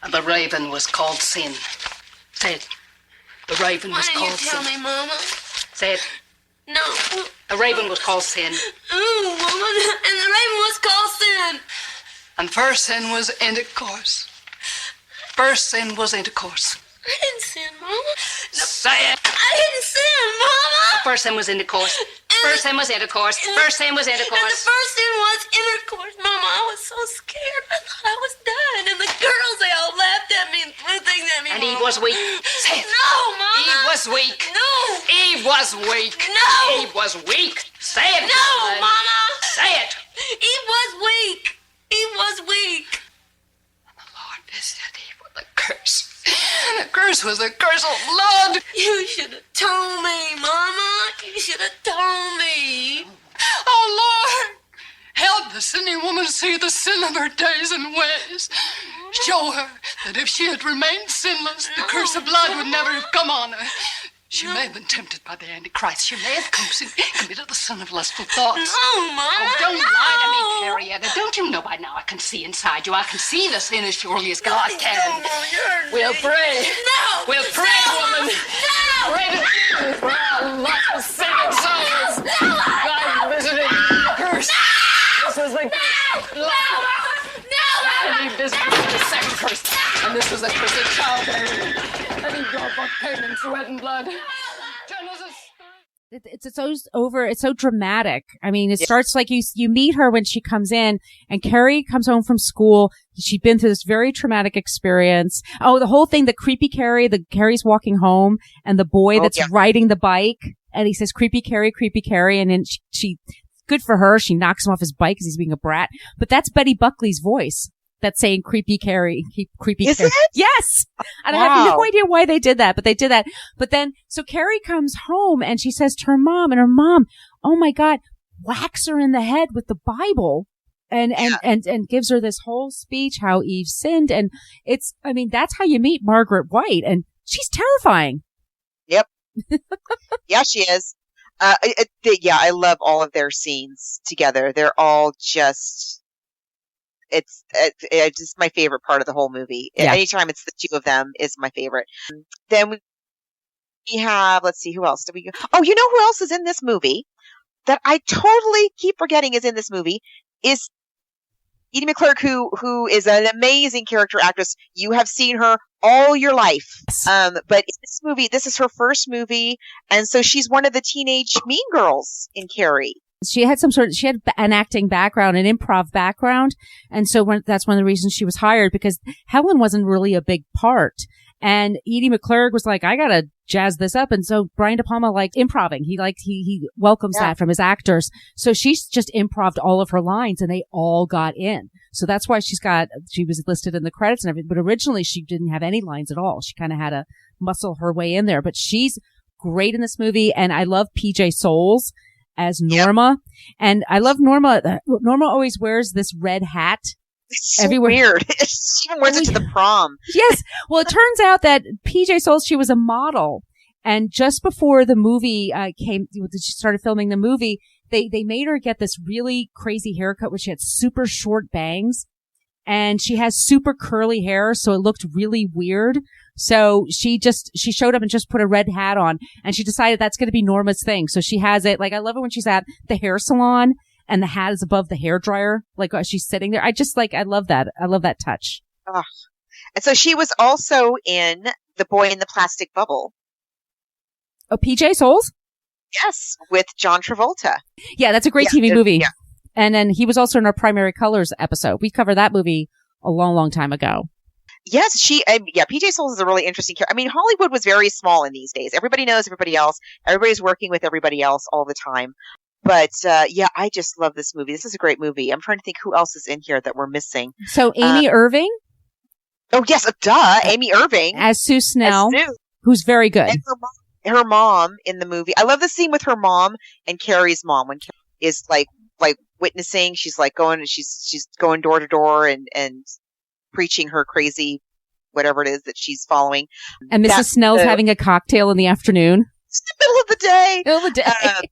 And the raven was called sin. Say it. The raven was called sin. Why didn't you tell me, Mama? Say it. No. The raven was called sin. Ooh, woman. And the raven was called sin. And first sin was intercourse. First sin was intercourse. I didn't sin, Mama. Say it. I didn't sin, Mama. First sin was intercourse. First sin was intercourse. First sin was intercourse. And the first sin was intercourse, Mama. I was so scared. I thought I was dying. And the girls, they all laughed at me and threw things at me, And Mama. Eve was weak. Say it. No, Mama. Eve was weak. No. Eve was weak. No. Eve was weak. Say it. No, woman. Mama. Say it. Eve was weak. Eve was weak. And the Lord visited Eve with a curse. And the curse was a curse of blood. You should have told me, Mama. You should have told me. Oh, Lord, help the sinning woman see the sin of her days and ways. Show her that if she had remained sinless, the curse of blood would never have come on her. She may have been tempted by the Antichrist. She may have committed the sin of lustful thoughts. No, Mama. Oh, don't lie to me, Carrietta. Don't you know by now I can see inside you? I can see the sin as surely as God can. We'll pray. No. We'll pray, woman. No. Pray to for our lost and saving souls. God visited the curse. This was the and he visited the second curse. And this was the curse of childbearing. And he brought both pain and sweat and blood. It's so dramatic. I mean, it starts like you meet her when she comes in, and Carrie comes home from school. She'd been through this very traumatic experience. Oh, the whole thing, the creepy Carrie, Carrie's walking home, and the boy that's riding the bike, and he says, creepy Carrie, and then she good for her, she knocks him off his bike because he's being a brat. But that's Betty Buckley's voice. That's saying creepy Carrie, creepy Is Carrie. it? Yes. And Wow. I have no idea why they did that, but they did that. But then, so Carrie comes home and she says to her mom, and her mom, oh my God, whacks her in the head with the Bible and gives her this whole speech, how Eve sinned. And that's how you meet Margaret White, and she's terrifying. Yep. Yeah, she is. I love all of their scenes together. They're all just, it's just my favorite part of the whole movie. Yeah. Anytime it's the two of them is my favorite. Then we have, let's see, who else did we go? Oh, you know who else is in this movie that I totally keep forgetting is in this movie is Edie McClurg, who is an amazing character actress. You have seen her all your life. But in this movie, this is her first movie, and so she's one of the teenage mean girls in Carrie. She had an acting background, an improv background. And so that's one of the reasons she was hired, because Helen wasn't really a big part. And Edie McClurg was like, I gotta jazz this up. And so Brian De Palma liked improving. He welcomes that from his actors. So she's just improved all of her lines and they all got in. So that's why she was listed in the credits and everything. But originally she didn't have any lines at all. She kind of had to muscle her way in there, but she's great in this movie. And I love PJ Souls as Norma. And I love Norma. Norma always wears this red hat. It's so everywhere. Weird. She even wears it to the prom. Yes. Well, it turns out that PJ Souls, she was a model. And just before the movie she started filming the movie, they made her get this really crazy haircut where she had super short bangs. And she has super curly hair, so it looked really weird. So she showed up and just put a red hat on, and she decided that's going to be Norma's thing. So she has it. Like, I love it when she's at the hair salon and the hat is above the hair dryer. Like, she's sitting there. I love that. I love that touch. Oh. And so she was also in The Boy in the Plastic Bubble. Oh, PJ Souls? Yes, with John Travolta. Yeah, that's a great TV movie. Yeah. And then he was also in our Primary Colors episode. We covered that movie a long, long time ago. Yes, PJ Souls is a really interesting character. I mean, Hollywood was very small in these days. Everybody knows everybody else. Everybody's working with everybody else all the time. But, I just love this movie. This is a great movie. I'm trying to think who else is in here that we're missing. So Amy Irving? Oh, yes, duh. Amy Irving. As Sue Snell, who's very good. And her mom in the movie. I love the scene with her mom and Carrie's mom when Carrie is like witnessing. She's like she's going door to door and preaching her crazy, whatever it is that she's following. And Mrs. Snell's having a cocktail in the afternoon. It's the middle of the day. Middle of the day.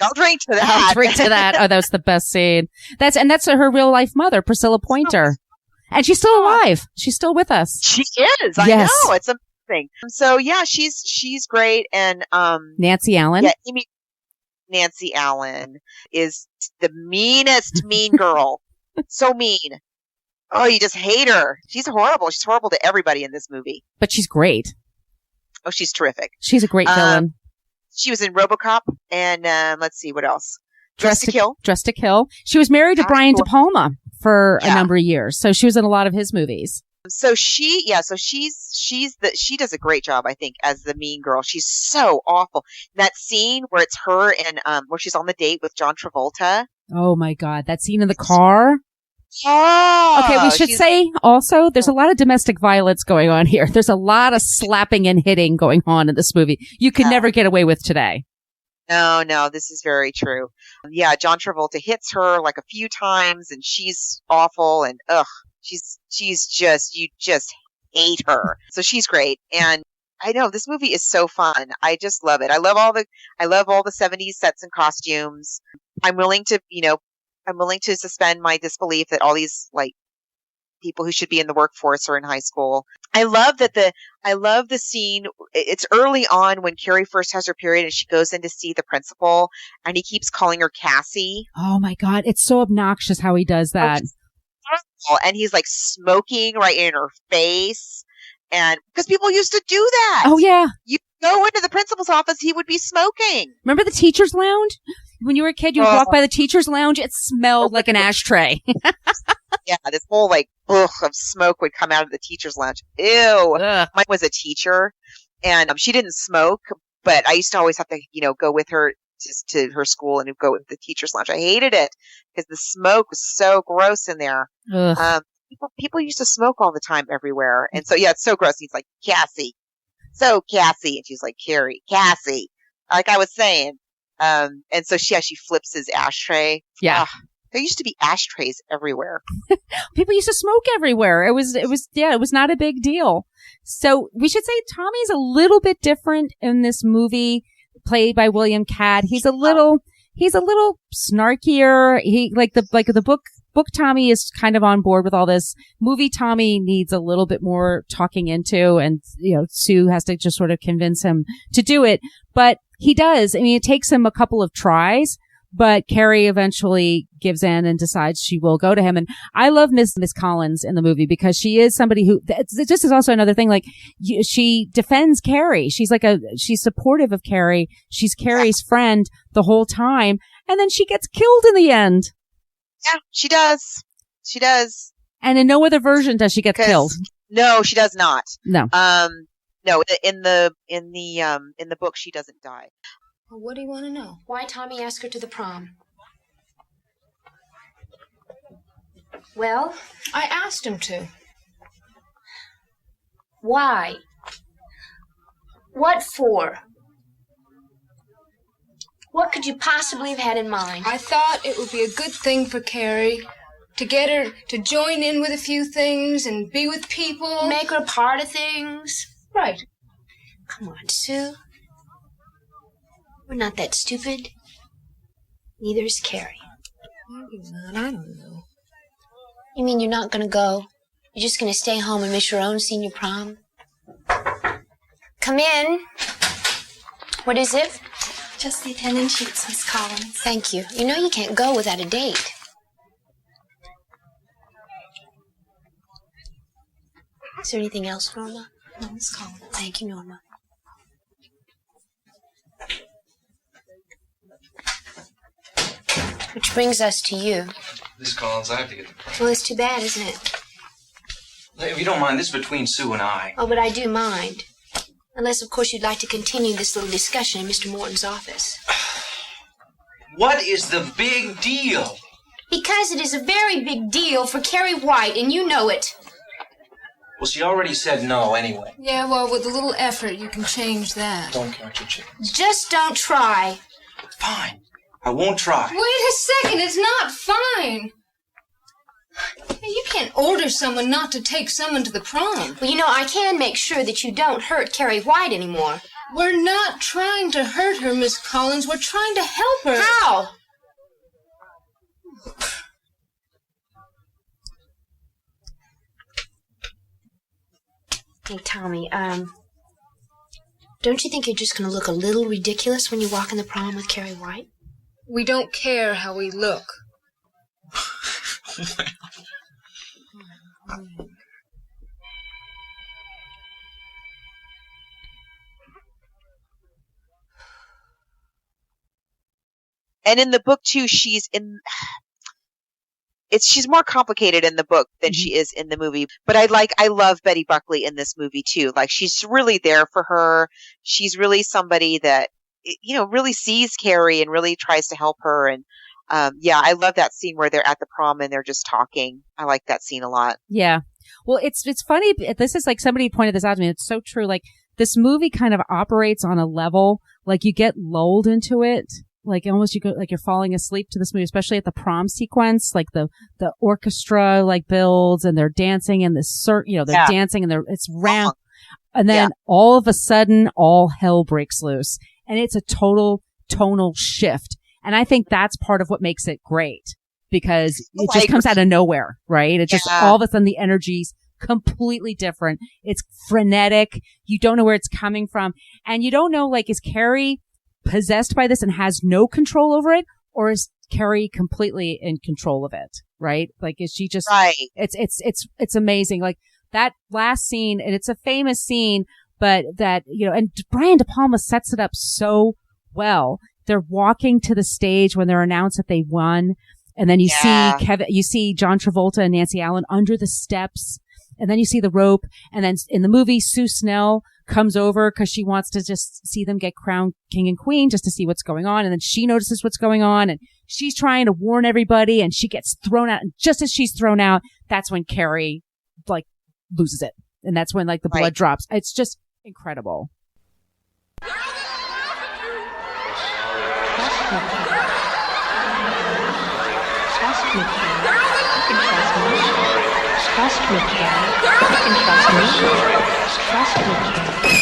I'll drink to that. I'll drink to that. Oh, that was the best scene. That's her real life mother, Priscilla Pointer. And she's still alive. She's still with us. She is. I know. It's amazing. So yeah, she's great. And, Nancy Allen. Yeah, Nancy Allen is the meanest mean girl. So mean. Oh, you just hate her. She's horrible. She's horrible to everybody in this movie. But she's great. Oh, she's terrific. She's a great villain. She was in RoboCop and let's see what else. Dressed to Kill. Dressed to Kill. She was married to Brian De Palma for a number of years, so she was in a lot of his movies. So she does a great job, I think, as the mean girl. She's so awful. That scene where it's her and where she's on the date with John Travolta. Oh my God, that scene in the car. Oh, okay, we should say also there's a lot of domestic violence going on here. There's a lot of slapping and hitting going on in this movie. You could never get away with today. No, this is very true. Yeah, John Travolta hits her like a few times and she's awful and she's just, you just hate her. So she's great. And I know this movie is so fun. I just love it. I love all the 70s sets and costumes. I'm willing to suspend my disbelief that all these like people who should be in the workforce are in high school. I love the scene. It's early on when Carrie first has her period and she goes in to see the principal and he keeps calling her Cassie. Oh my God. It's so obnoxious how he does that. And he's like smoking right in her face. And because people used to do that. Oh yeah. You go into the principal's office, he would be smoking. Remember the teacher's lounge? When you were a kid, you would walk by the teacher's lounge. It smelled like an ashtray. Yeah, this whole like of smoke would come out of the teacher's lounge. Ew. Ugh. Mine was a teacher, and she didn't smoke, but I used to always have to, go with her just to her school and go with the teacher's lounge. I hated it because the smoke was so gross in there. People used to smoke all the time everywhere, and so yeah, it's so gross. He's like, Cassie, so Cassie, and she's like, Carrie, Cassie, like I was saying. And so she flips his ashtray. Yeah. There used to be ashtrays everywhere. People used to smoke everywhere. It was not a big deal. So we should say Tommy's a little bit different in this movie, played by William Catt. He's a little snarkier. He like the book Tommy is kind of on board with all this. Movie Tommy needs a little bit more talking into, and Sue has to just sort of convince him to do it. But he does. I mean, it takes him a couple of tries, but Carrie eventually gives in and decides she will go to him. And I love Miss Collins in the movie because she is somebody who, this is also another thing, like she defends Carrie. She's supportive of Carrie. She's Carrie's friend the whole time. And then she gets killed in the end. Yeah, she does. She does. And in no other version does she get killed. No, she does not. No. No, in the book she doesn't die. Well, what do you want to know? Why Tommy asked her to the prom? Well, I asked him to. why? What for? What could you possibly have had in mind? I thought it would be a good thing for Carrie to get her to join in with a few things and be with people. Make her a part of things? Right. Come on, Sue. We're not that stupid. Neither is Carrie. I don't know. You mean you're not gonna go? You're just gonna stay home and miss your own senior prom? Come in. What is it? Just the attendance sheets, Miss Collins. Thank you. You know you can't go without a date. Is there anything else, Norma? No, Miss Collins. Thank you, Norma. Which brings us to you. Miss Collins, I have to get the prom. Well, it's too bad, isn't it? If you don't mind, this is between Sue and I. Oh, but I do mind. Unless, of course, you'd like to continue this little discussion in Mr. Morton's office. What is the big deal? Because it is a very big deal for Carrie White, and you know it. Well, she already said no anyway. Yeah, well, with a little effort, you can change that. Don't count your chickens. Just don't try. Fine. I won't try. Wait a second, it's not fine. You can't order someone not to take someone to the prom. Well, you know, I can make sure that you don't hurt Carrie White anymore. We're not trying to hurt her, Miss Collins. We're trying to help her. How? Hey, Tommy, don't you think you're just going to look a little ridiculous when you walk in the prom with Carrie White? We don't care how we look. And in the book too, she's more complicated in the book than she is in the movie. But I love Betty Buckley in this movie too. Like, she's really there for her. She's really somebody that, you know, really sees Carrie and really tries to help her. And yeah, I love that scene where they're at the prom and they're just talking. I like that scene a lot. Yeah. Well, it's funny. This is like, somebody pointed this out to me. It's so true. Like, this movie kind of operates on a level, like, you get lulled into it. Like, almost you go, like, you're falling asleep to this movie, especially at the prom sequence. Like, the orchestra, like, builds and they're dancing and they're dancing and it's round. And then all of a sudden, all hell breaks loose. And it's a total tonal shift. And I think that's part of what makes it great, because it just comes out of nowhere, right? It just, all of a sudden the energy's completely different. It's frenetic. You don't know where it's coming from. And you don't know, like, is Carrie possessed by this and has no control over it? Or is Carrie completely in control of it? Right? Like, is she just, it's amazing. Like, that last scene, and it's a famous scene, but that, you know, and Brian De Palma sets it up so well. They're walking to the stage when they're announced that they won. And then you see John Travolta and Nancy Allen under the steps. And then you see the rope. And then in the movie, Sue Snell comes over because she wants to just see them get crowned king and queen, just to see what's going on. And then she notices what's going on, and she's trying to warn everybody, and she gets thrown out. And just as she's thrown out, that's when Carrie, like, loses it. And that's when, like, the blood drops. It's just incredible. Trust me, Carrie. You can trust me. Trust me, Carrie.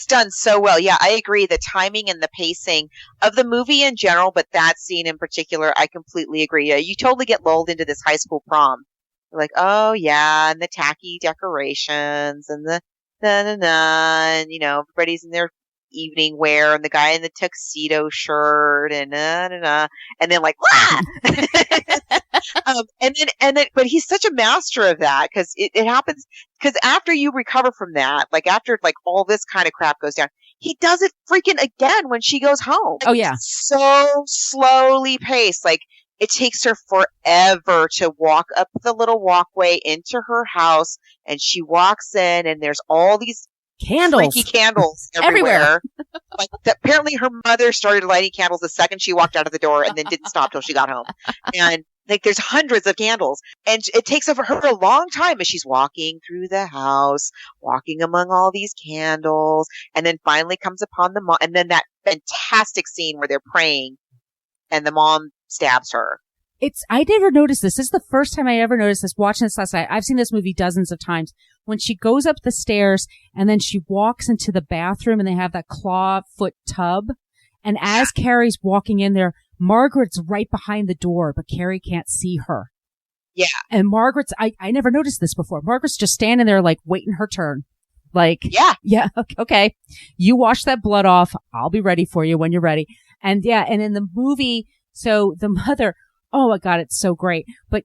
It's done so well. Yeah, I agree. The timing and the pacing of the movie in general, but that scene in particular, I completely agree. Yeah, you totally get lulled into this high school prom. You're like, oh yeah, and the tacky decorations and the and everybody's in their evening wear and the guy in the tuxedo shirt and and then like but he's such a master of that because it happens because after you recover from that, like after like all this kind of crap goes down, he does it freaking again when she goes home. Oh yeah, so slowly paced. Like it takes her forever to walk up the little walkway into her house, and she walks in, and there's all these freaky candles everywhere. Like apparently her mother started lighting candles the second she walked out of the door and then didn't stop till she got home. And like there's hundreds of candles, and it takes over her a long time as she's walking through the house, walking among all these candles, and then finally comes upon the mom, and then that fantastic scene where they're praying and the mom stabs her. I never noticed this. This is the first time I ever noticed this watching this last night. I've seen this movie dozens of times. When she goes up the stairs and then she walks into the bathroom and they have that claw foot tub. And as Carrie's walking in there, Margaret's right behind the door, but Carrie can't see her. Yeah. And Margaret's, I never noticed this before. Margaret's just standing there like waiting her turn. Like, yeah, okay. You wash that blood off. I'll be ready for you when you're ready. And and in the movie, so the mother, oh my God, it's so great. But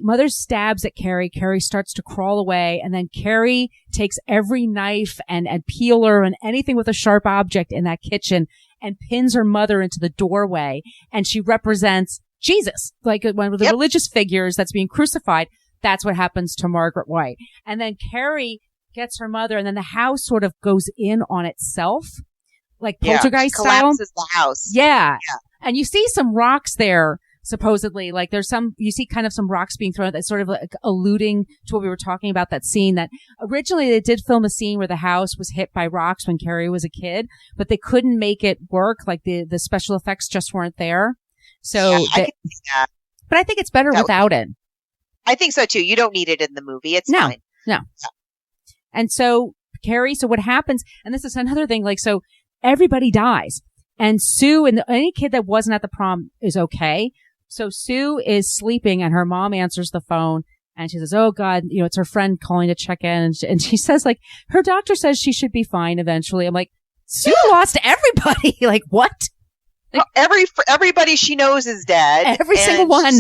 mother stabs at Carrie. Carrie starts to crawl away. And then Carrie takes every knife and peeler and anything with a sharp object in that kitchen and pins her mother into the doorway. And she represents Jesus, like one of the religious figures that's being crucified. That's what happens to Margaret White. And then Carrie gets her mother, and then the house sort of goes in on itself, like poltergeist style. Collapses the house. Yeah. And you see some rocks there. Supposedly, like you see kind of some rocks being thrown that's sort of like alluding to what we were talking about, that scene that originally they did film a scene where the house was hit by rocks when Carrie was a kid, but they couldn't make it work. Like the special effects just weren't there. So, I can see that. But I think it's better without it. I think so too. You don't need it in the movie. It's fine. No. And so Carrie, so what happens, and this is another thing, like, so everybody dies and Sue and any kid that wasn't at the prom is okay. So Sue is sleeping and her mom answers the phone and she says, oh God, it's her friend calling to check in. And she says like, her doctor says she should be fine eventually. I'm like, Sue lost everybody. Like what? Like, everybody she knows is dead. Every single one.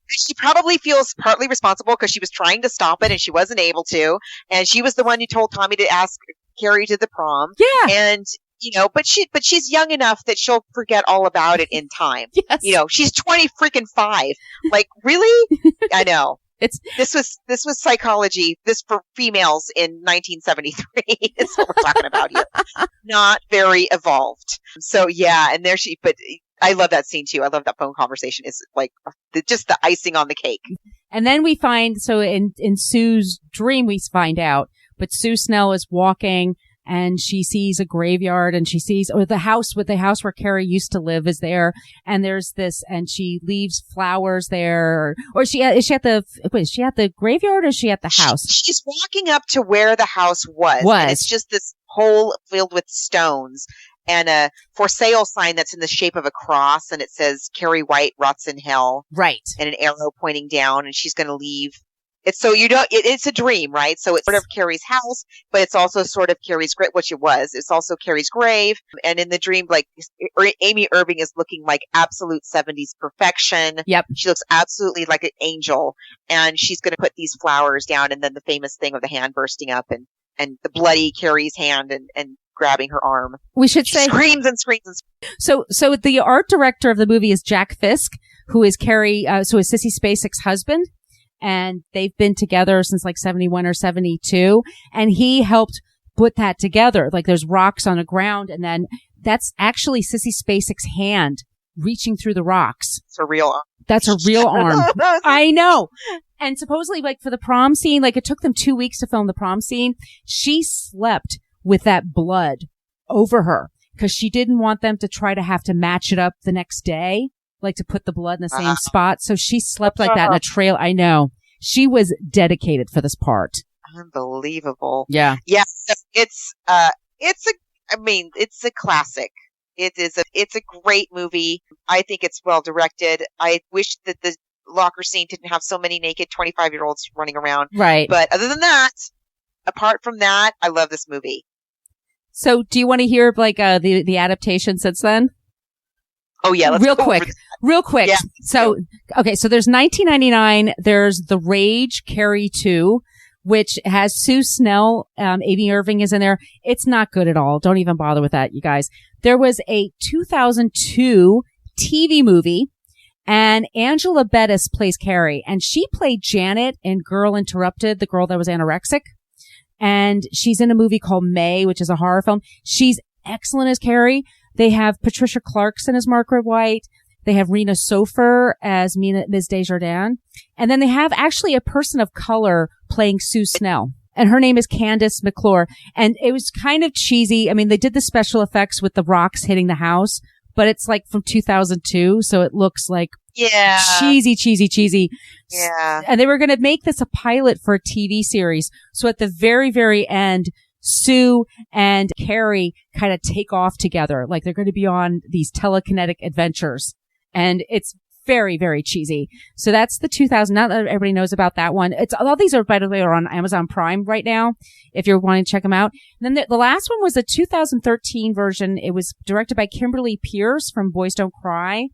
She probably feels partly responsible because she was trying to stop it and she wasn't able to. And she was the one who told Tommy to ask Carrie to the prom. Yeah. And but she's young enough that she'll forget all about it in time. Yes. She's 25. Like, really? I know. This was psychology. This for females in 1973 is what we're talking about here. Not very evolved. So yeah, and but I love that scene too. I love that phone conversation. It's like just the icing on the cake. And then we find, so in Sue's dream we find out, but Sue Snell is walking and she sees a graveyard and she sees, or the house where Carrie used to live is there. And there's this, and she leaves flowers there. Or is she at the graveyard or is she at the house? She's walking up to where the house was. And it's just this hole filled with stones and a for sale sign that's in the shape of a cross. And it says Carrie White rots in hell. Right. And an arrow pointing down, and she's going to leave. It's a dream, right? So it's sort of Carrie's house, but it's also sort of Carrie's grave, which it was. It's also Carrie's grave. And in the dream, like, Amy Irving is looking like absolute 70s perfection. Yep. She looks absolutely like an angel. And she's going to put these flowers down, and then the famous thing of the hand bursting up and the bloody Carrie's hand and grabbing her arm. We should say screams and screams and screams. So the art director of the movie is Jack Fisk, who is Carrie, is Sissy Spacek's husband. And they've been together since like 71 or 72. And he helped put that together. Like there's rocks on the ground. And then that's actually Sissy Spacek's hand reaching through the rocks. It's a real arm. That's a real arm. I know. And supposedly like for the prom scene, like it took them 2 weeks to film the prom scene. She slept with that blood over her because she didn't want them to try to have to match it up the next day. Like to put the blood in the same spot. So she slept like that in a trail. I know. She was dedicated for this part. Unbelievable. Yeah. Yeah. It's I mean, it's a classic. It's a great movie. I think it's well directed. I wish that the locker scene didn't have so many naked 25-year-olds running around. Right. But other than that, apart from that, I love this movie. So do you want to hear like the adaptation since then? Oh yeah, let's real go quick. over that. Real quick. Yeah. So okay, so there's 1999, there's The Rage, Carrie 2, which has Sue Snell, Amy Irving is in there. It's not good at all. Don't even bother with that, you guys. There was a 2002 TV movie, and Angela Bettis plays Carrie, and she played Janet in Girl Interrupted, the girl that was anorexic. And she's in a movie called May, which is a horror film. She's excellent as Carrie. They have Patricia Clarkson as Margaret White. They have Rena Sofer as Ms. Desjardins. And then they have actually a person of color playing Sue Snell. And her name is Candace McClure. And it was kind of cheesy. I mean, they did the special effects with the rocks hitting the house, but it's like from 2002. So it looks like cheesy. Yeah. And they were going to make this a pilot for a TV series. So at the very, very end, Sue and Carrie kind of take off together. Like they're going to be on these telekinetic adventures. And it's very, very cheesy. So that's the 2000. Not that everybody knows about that one. All these are, by the way, are on Amazon Prime right now, if you're wanting to check them out. And then the last one was a 2013 version. It was directed by Kimberly Pierce from Boys Don't Cry.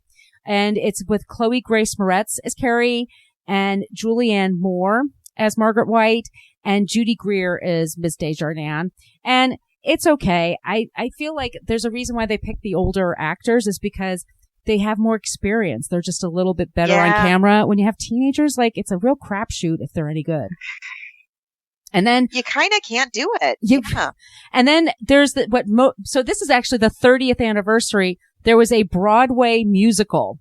And it's with Chloe Grace Moretz as Carrie and Julianne Moore as Margaret White, and Judy Greer is Ms. Desjardins. And it's okay. I feel like there's a reason why they picked the older actors is because they have more experience. They're just a little bit better on camera. When you have teenagers, like it's a real crapshoot if they're any good. And then you kind of can't do it. And then there's so this is actually the 30th anniversary. There was a Broadway musical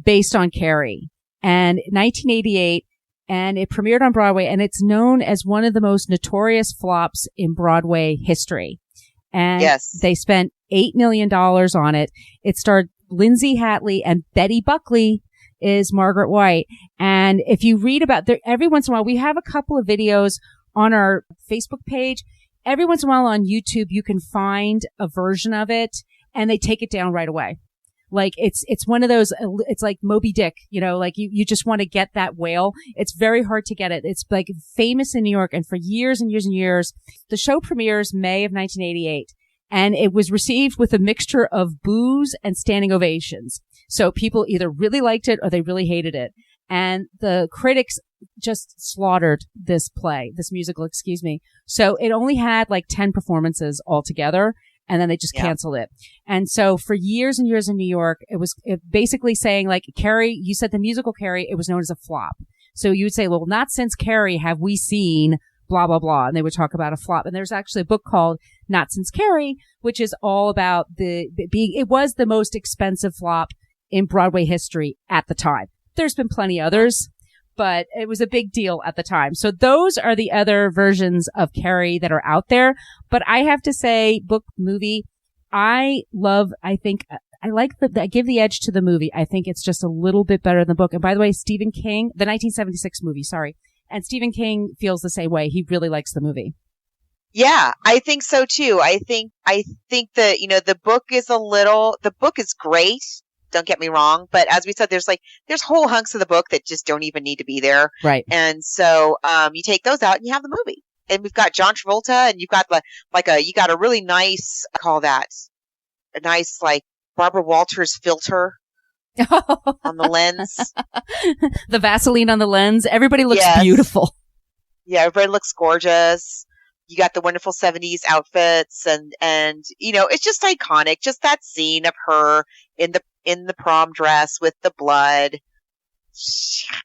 based on Carrie, and 1988, and it premiered on Broadway, and it's known as one of the most notorious flops in Broadway history. And they spent $8 million on it. It starred Lindsay Hatley, and Betty Buckley is Margaret White. And if you read about every once in a while, we have a couple of videos on our Facebook page. Every once in a while on YouTube, you can find a version of it, and they take it down right away. Like it's one of those, it's like Moby Dick, you know, like you just want to get that whale. It's very hard to get it. It's like famous in New York, and for years and years and years. The show premieres May of 1988, and it was received with a mixture of boos and standing ovations. So people either really liked it or they really hated it. And the critics just slaughtered this musical, excuse me. So it only had like 10 performances altogether. And then they just canceled it. And so for years and years in New York, it was basically saying like, Carrie, you said the musical Carrie, it was known as a flop. So you would say, well, not since Carrie have we seen blah, blah, blah. And they would talk about a flop. And there's actually a book called Not Since Carrie, which is all about it was the most expensive flop in Broadway history at the time. There's been plenty others, but it was a big deal at the time. So those are the other versions of Carrie that are out there. But I have to say, book, movie, I give the edge to the movie. I think it's just a little bit better than the book. And by the way, Stephen King, the 1976 movie, sorry. And Stephen King feels the same way. He really likes the movie. Yeah, I think so too. I think that, you know, the book is great. Don't get me wrong. But as we said, there's whole hunks of the book that just don't even need to be there. Right. And so, you take those out and you have the movie. And we've got John Travolta, and you've got you got a really nice, a nice Barbara Walters filter on the lens. The Vaseline on the lens. Everybody looks beautiful. Yeah, everybody looks gorgeous. You got the wonderful 70s outfits, and you know, it's just iconic. Just that scene of her in the prom dress with the blood.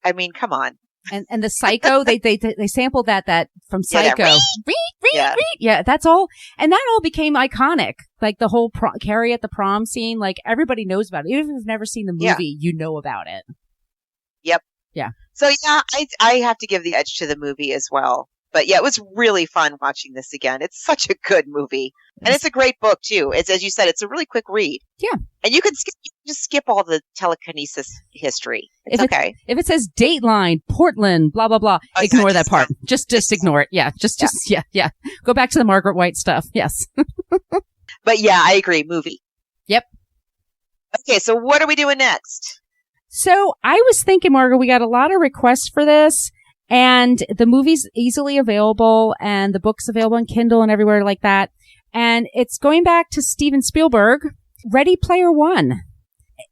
I mean, come on. And the Psycho, they sampled that from Psycho. Yeah, that's all. And that all became iconic. Like the whole Carrie at the prom scene, like everybody knows about it. Even if you've never seen the movie, you know about it. Yep. Yeah. So yeah, I have to give the edge to the movie as well. But yeah, it was really fun watching this again. It's such a good movie. And it's a great book too. It's, as you said, it's a really quick read. Yeah. And you can just skip all the telekinesis history. It's okay. If it says Dateline, Portland, blah, blah, blah, ignore that part. Just ignore it. Yeah. Just Go back to the Margaret White stuff. Yes. But yeah, I agree. Movie. Yep. Okay, so what are we doing next? So I was thinking, Margo, we got a lot of requests for this, and the movie's easily available, and the book's available on Kindle and everywhere like that. And it's going back to Steven Spielberg, Ready Player One.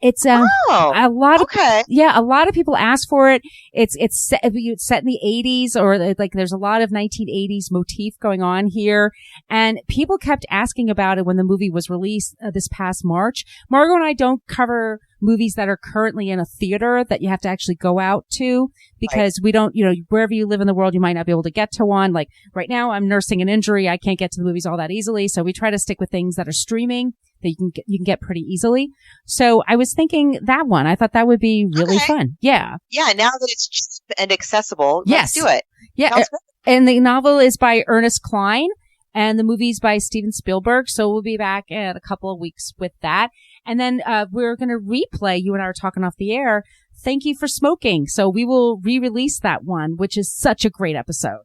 It's a lot of a lot of people ask for it. It's set in the 80s, or like there's a lot of 1980s motif going on here, and people kept asking about it when the movie was released this past March. Margo and I don't cover movies that are currently in a theater that you have to actually go out to, because we don't, wherever you live in the world, you might not be able to get to one. Like right now, I'm nursing an injury. I can't get to the movies all that easily. So we try to stick with things that are streaming that you can get pretty easily. So I was thinking that one. I thought that would be really fun. Yeah. Yeah. Now that it's cheap and accessible, let's do it. Yeah. And the novel is by Ernest Cline, and the movie's by Steven Spielberg. So we'll be back in a couple of weeks with that. And then we're going to replay, you and I were talking off the air, Thank You for Smoking. So we will re-release that one, which is such a great episode.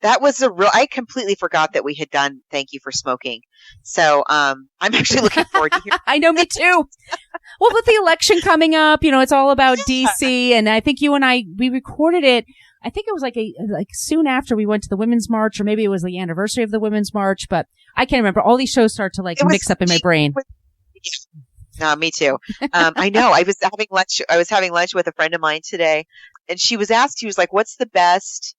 That was I completely forgot that we had done Thank You for Smoking. So I'm actually looking forward to hearing. I know, me too. Well, with the election coming up, it's all about DC. And I think you and we recorded it. I think it was like soon after we went to the Women's March, or maybe it was the anniversary of the Women's March, but I can't remember. All these shows start to mix up in my brain. No, me too. I know. I was having lunch with a friend of mine today, and she was like, what's the best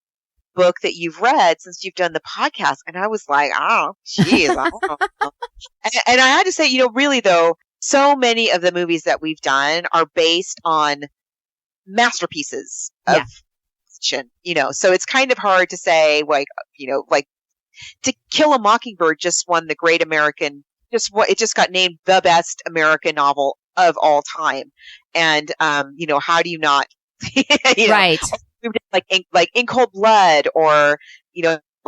book that you've read since you've done the podcast? And I was like, oh, geez. I don't know. And I had to say, really though, so many of the movies that we've done are based on masterpieces of fiction, so it's kind of hard to say, like To Kill a Mockingbird just won the Great American, it just got named the best American novel of all time. And, how do you not, right. Like In Cold Blood, or,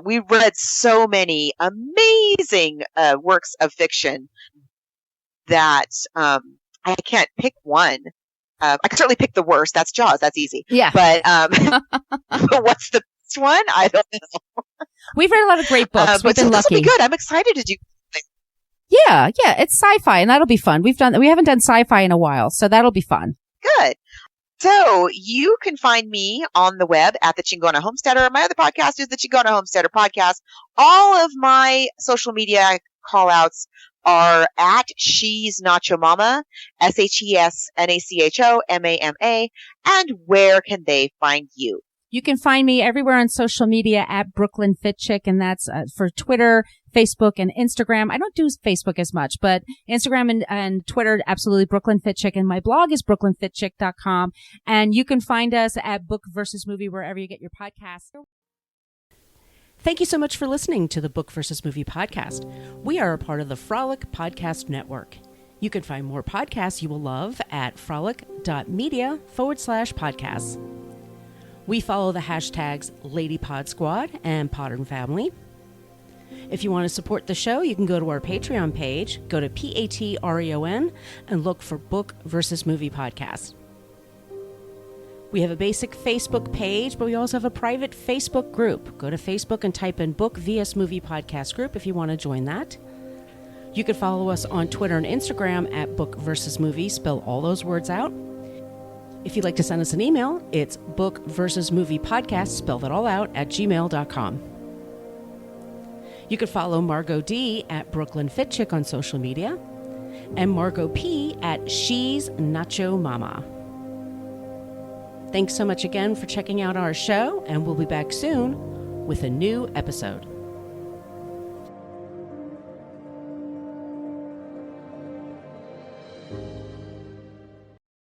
we read so many amazing works of fiction that I can't pick one. I can certainly pick the worst. That's Jaws. That's easy. Yeah. But what's the best one? I don't know. We've read a lot of great books. We've been lucky. This will be good. I'm excited to do. Yeah, it's sci-fi, and that'll be fun. We haven't done sci-fi in a while, so that'll be fun. Good. So you can find me on the web at the Chingona Homesteader. My other podcast is the Chingona Homesteader Podcast. All of my social media call outs are at She's Nacho Mama, SHESNACHOMAMA. And where can they find you? You can find me everywhere on social media at Brooklyn Fit Chick, and that's for Twitter, Facebook, and Instagram. I don't do Facebook as much, but Instagram and Twitter, absolutely Brooklyn Fit Chick. And my blog is brooklynfitchick.com. And you can find us at Book versus Movie wherever you get your podcasts. Thank you so much for listening to the Book versus Movie podcast. We are a part of the Frolic Podcast Network. You can find more podcasts you will love at frolic.media/podcasts. We follow the hashtags LadyPodSquad and Podern Family. If you want to support the show, you can go to our Patreon page, go to Patreon, and look for Book versus Movie Podcast. We have a basic Facebook page, but we also have a private Facebook group. Go to Facebook and type in Book vs Movie Podcast Group if you want to join that. You can follow us on Twitter and Instagram at Book versus Movie. Spell all those words out. If you'd like to send us an email, it's bookversusmoviepodcast, spell that all out, at gmail.com. You can follow Margot D at Brooklyn Fit Chick on social media, and Margot P at She's Nacho Mama. Thanks so much again for checking out our show, and we'll be back soon with a new episode.